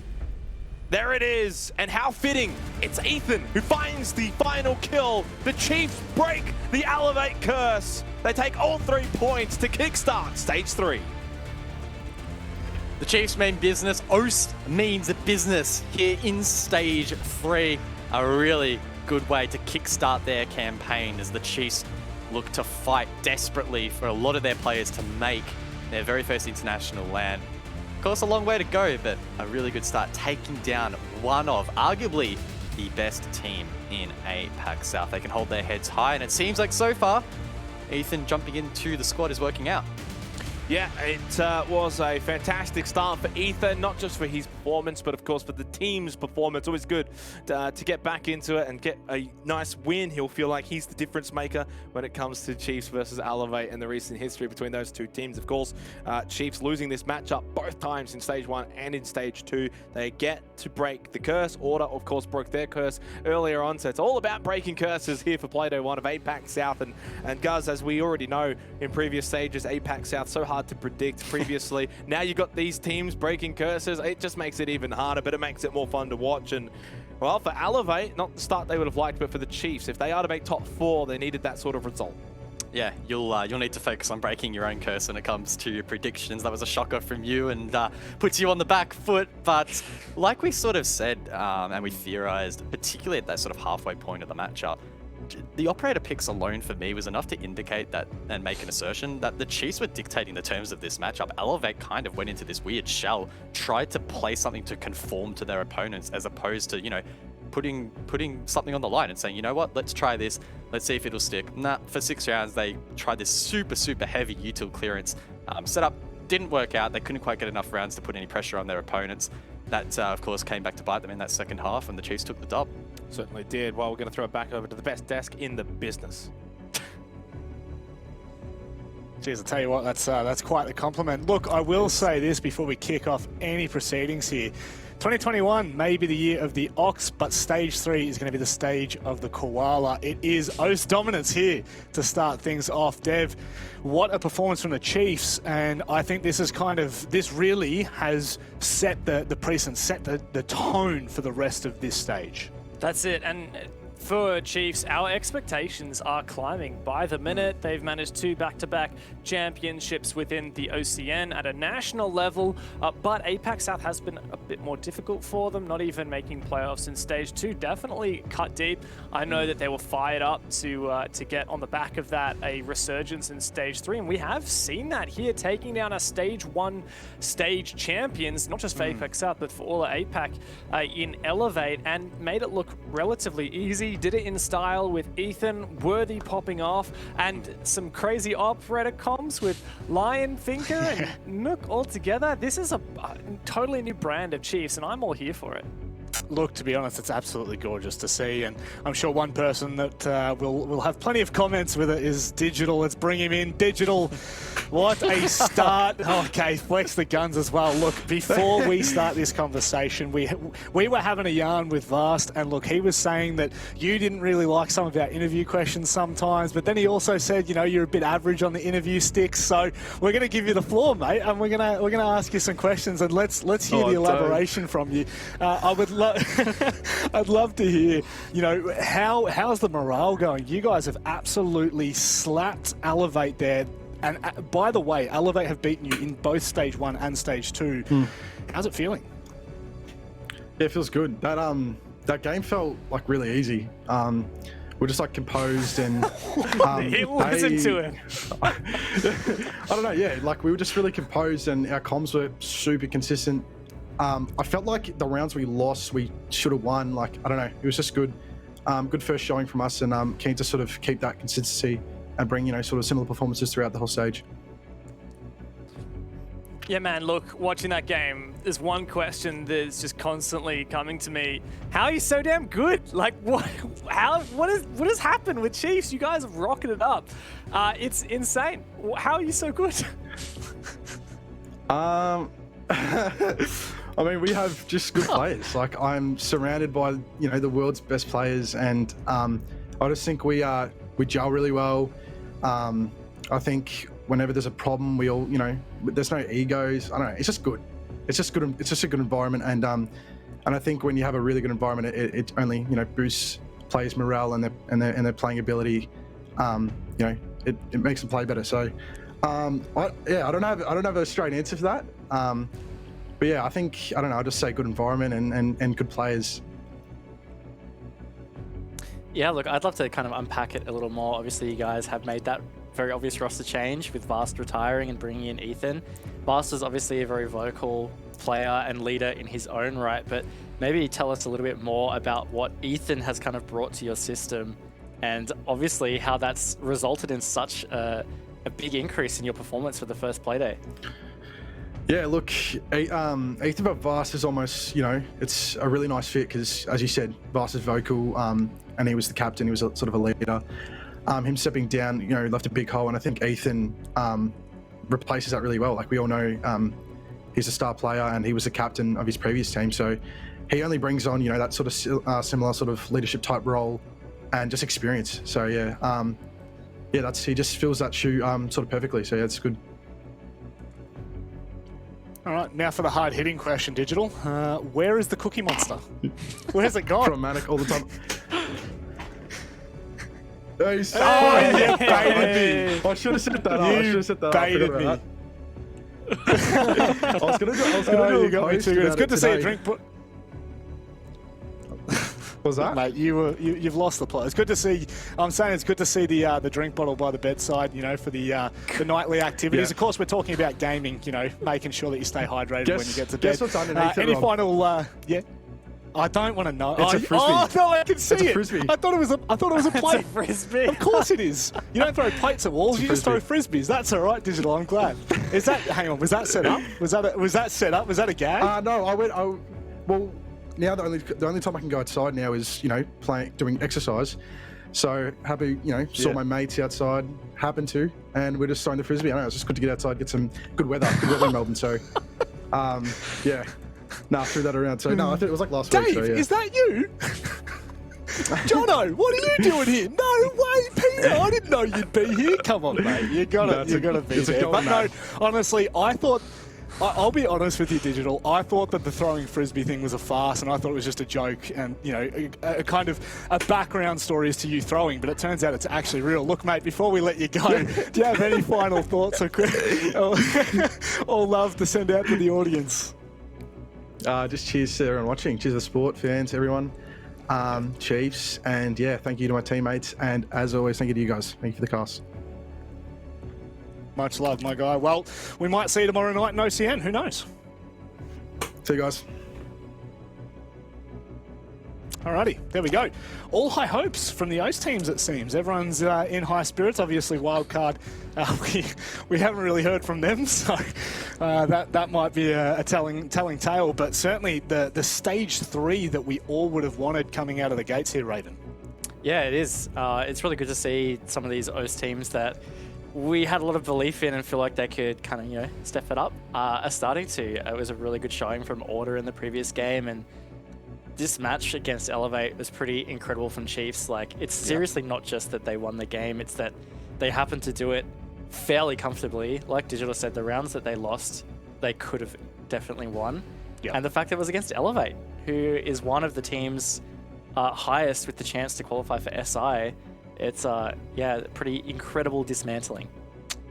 There it is, and how fitting. It's Ethan who finds the final kill. The Chiefs break the Elevate curse. They take all 3 points to kickstart Stage 3. The Chiefs mean business. Oast means business here in Stage 3. A really good way to kickstart their campaign as the Chiefs look to fight desperately for a lot of their players to make their very first international LAN. Of course, a long way to go, but a really good start, taking down one of arguably the best team in APAC South. They can hold their heads high, and it seems like so far, Ethan jumping into the squad is working out. Yeah, it was a fantastic start for Ethan, not just for his performance, but of course for the team's performance. Always good to get back into it and get a nice win. He'll feel like he's the difference maker when it comes to Chiefs versus Elevate and the recent history between those two teams. Of course, Chiefs losing this matchup both times in Stage 1 and in Stage 2. They get to break the curse. Order, of course, broke their curse earlier on, so it's all about breaking curses here for Playday 1 of APAC South. And guys, as we already know in previous stages, APAC South so hard to predict previously. Now you got these teams breaking curses. It just makes it even harder, but it makes it more fun to watch. And well, for Elevate, not the start they would have liked, but for the Chiefs, if they are to make top 4, they needed that sort of result. Yeah, you'll need to focus on breaking your own curse when it comes to your predictions. That was a shocker from you and puts you on the back foot. But like we sort of said and we theorized, particularly at that sort of halfway point of the matchup, the operator picks alone for me was enough to indicate that and make an assertion that the Chiefs were dictating the terms of this matchup. Elevate kind of went into this weird shell, tried to play something to conform to their opponents as opposed to, you know, putting something on the line and saying, you know what, let's try this, let's see if it'll stick. Nah, for 6 rounds, they tried this super heavy util clearance setup. Didn't work out. They couldn't quite get enough rounds to put any pressure on their opponents. That, of course, came back to bite them in that second half, and the Chiefs took the dub. Certainly did. Well, we're going to throw it back over to the best desk in the business. Jeez, I'll tell you what, that's quite the compliment. Look, I will say this before we kick off any proceedings here. 2021 may be the year of the Ox, but Stage 3 is going to be the stage of the Koala. It is Oast dominance here to start things off. Dev, what a performance from the Chiefs, and I think this is this really has set the precedent, set the tone for the rest of this stage. That's it, and for Chiefs, our expectations are climbing by the minute. They've managed 2 back-to-back championships within the OCN at a national level, but APAC South has been a bit more difficult for them, not even making playoffs in Stage 2. Definitely cut deep. I know that they were fired up to get on the back of that a resurgence in Stage 3, and we have seen that here, taking down a Stage 1 stage champions, not just for APAC South, but for all of APAC in Elevate, and made it look relatively easy. Did it in style with Ethan, Worthy popping off, and some crazy operator comms with Lion, Thinker, and Nook all together. This is a totally new brand of Chiefs, and I'm all here for it. Look, to be honest, it's absolutely gorgeous to see, and I'm sure one person that will have plenty of comments with it is Digital. Let's bring him in. Digital, what a start. Okay, flex the guns as well. Look, before we start this conversation, we were having a yarn with Vast, and look, he was saying that you didn't really like some of our interview questions sometimes, but then he also said, you know, you're a bit average on the interview sticks, so we're going to give you the floor, mate, and we're going to ask you some questions, and let's hear the elaboration from you. I would I'd love to hear, you know, how's the morale going? You guys have absolutely slapped Elevate there. And by the way, Elevate have beaten you in both Stage 1 and Stage 2. How's it feeling? Yeah, it feels good. That game felt like really easy. We're just like composed and Listen to it. I don't know, yeah, like we were just really composed and our comms were super consistent. I felt like the rounds we lost, we should have won. Like, I don't know, it was just good. Good first showing from us, and keen to sort of keep that consistency and bring, you know, sort of similar performances throughout the whole stage. Yeah, man, look, watching that game, there's one question that's just constantly coming to me. How are you so damn good? Like, what has happened with Chiefs? You guys have rocketed up. It's insane. How are you so good? I mean, we have just good players. Like, I'm surrounded by, you know, the world's best players, and I just think we gel really well. I think whenever there's a problem, we all, you know, there's no egos. I don't know. It's just good. It's just good. It's just a good environment, and I think when you have a really good environment, it only, you know, boosts players' morale and their playing ability. You know, it makes them play better. So, I don't have a straight answer for that. But yeah, I think, I don't know, I'll just say good environment and good players. Yeah, look, I'd love to kind of unpack it a little more. Obviously, you guys have made that very obvious roster change with Vast retiring and bringing in Ethan. Vast is obviously a very vocal player and leader in his own right, but maybe tell us a little bit more about what Ethan has kind of brought to your system, and obviously how that's resulted in such a big increase in your performance for the first Playday. Yeah, look, Ethan but Vast is almost, you know, it's a really nice fit because, as you said, Vast is vocal, and he was the captain, he was sort of a leader. Him stepping down, you know, left a big hole, and I think Ethan replaces that really well. Like, we all know he's a star player and he was the captain of his previous team, so he only brings on, you know, that sort of similar sort of leadership type role and just experience. So yeah, he just fills that shoe sort of perfectly. So yeah, it's good. All right, now for the hard-hitting question, Digital. Where is the Cookie Monster? Where's it gone? Dramatic all the time. Oh, you baited me. I should have said that. You baited me. I was gonna do you got me too good. It's good to see a drink. Was that? Mate, you've lost the plot. It's good to see. I'm saying it's good to see the drink bottle by the bedside, you know, for the nightly activities. Yeah. Of course, we're talking about gaming, you know, making sure that you stay hydrated when you get to bed. Guess what's underneath any it, Rob? final? Yeah. I don't want to know. It's a frisbee. Oh no, I can see it's it. A frisbee. I thought it was a plate. It's a frisbee. Of course it is. You don't throw plates at walls. You just throw frisbees. That's all right, Digital. I'm glad. Is that? Hang on. Was that set up? Was that set up? Was that a gag? No, well, now the only time I can go outside now is, you know, doing exercise. So happy, you know, saw my mates outside, happened to, and we're just throwing the frisbee. I know, it's just good to get outside, get some good weather in Melbourne. So, yeah. Threw that around. So, no, I think it was like last week. Dave, so, yeah. is that you? Jono, what are you doing here? No way, Peter. I didn't know you'd be here. Come on, mate. You gotta be there. But no, honestly, I thought I'll be honest with you, Digital. I thought that the throwing frisbee thing was a farce, and I thought it was just a joke, and you know, a kind of a background story as to you throwing. But it turns out it's actually real. Look, mate, before we let you go, do you have any final thoughts or love to send out to the audience? Just cheers to everyone watching. Cheers to the sport fans, everyone. Chiefs, and yeah, thank you to my teammates, and as always, thank you to you guys. Thank you for the cast. Much love, my guy. Well, we might see you tomorrow night in OCN. Who knows? See you guys. Alrighty, there we go. All high hopes from the OS teams, it seems. Everyone's in high spirits. Obviously, wildcard, we haven't really heard from them, so that might be a telling tale. But certainly the stage 3 that we all would have wanted coming out of the gates here, Raven. Yeah, it is. It's really good to see some of these OS teams that we had a lot of belief in and feel like they could kind of, you know, step it up, are starting to. It was a really good showing from Order in the previous game, and this match against Elevate was pretty incredible from Chiefs. Like, it's seriously not just that they won the game, it's that they happened to do it fairly comfortably. Like Digital said, the rounds that they lost, they could have definitely won. Yep. And the fact that it was against Elevate, who is one of the teams highest with the chance to qualify for SI, it's pretty incredible dismantling.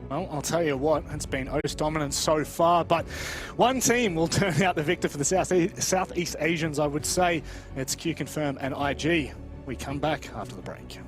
Well, I'll tell you what, it's been OS dominance so far, but one team will turn out the victor for the Southeast Asians, I would say. It's Q Confirm and IG. We come back after the break.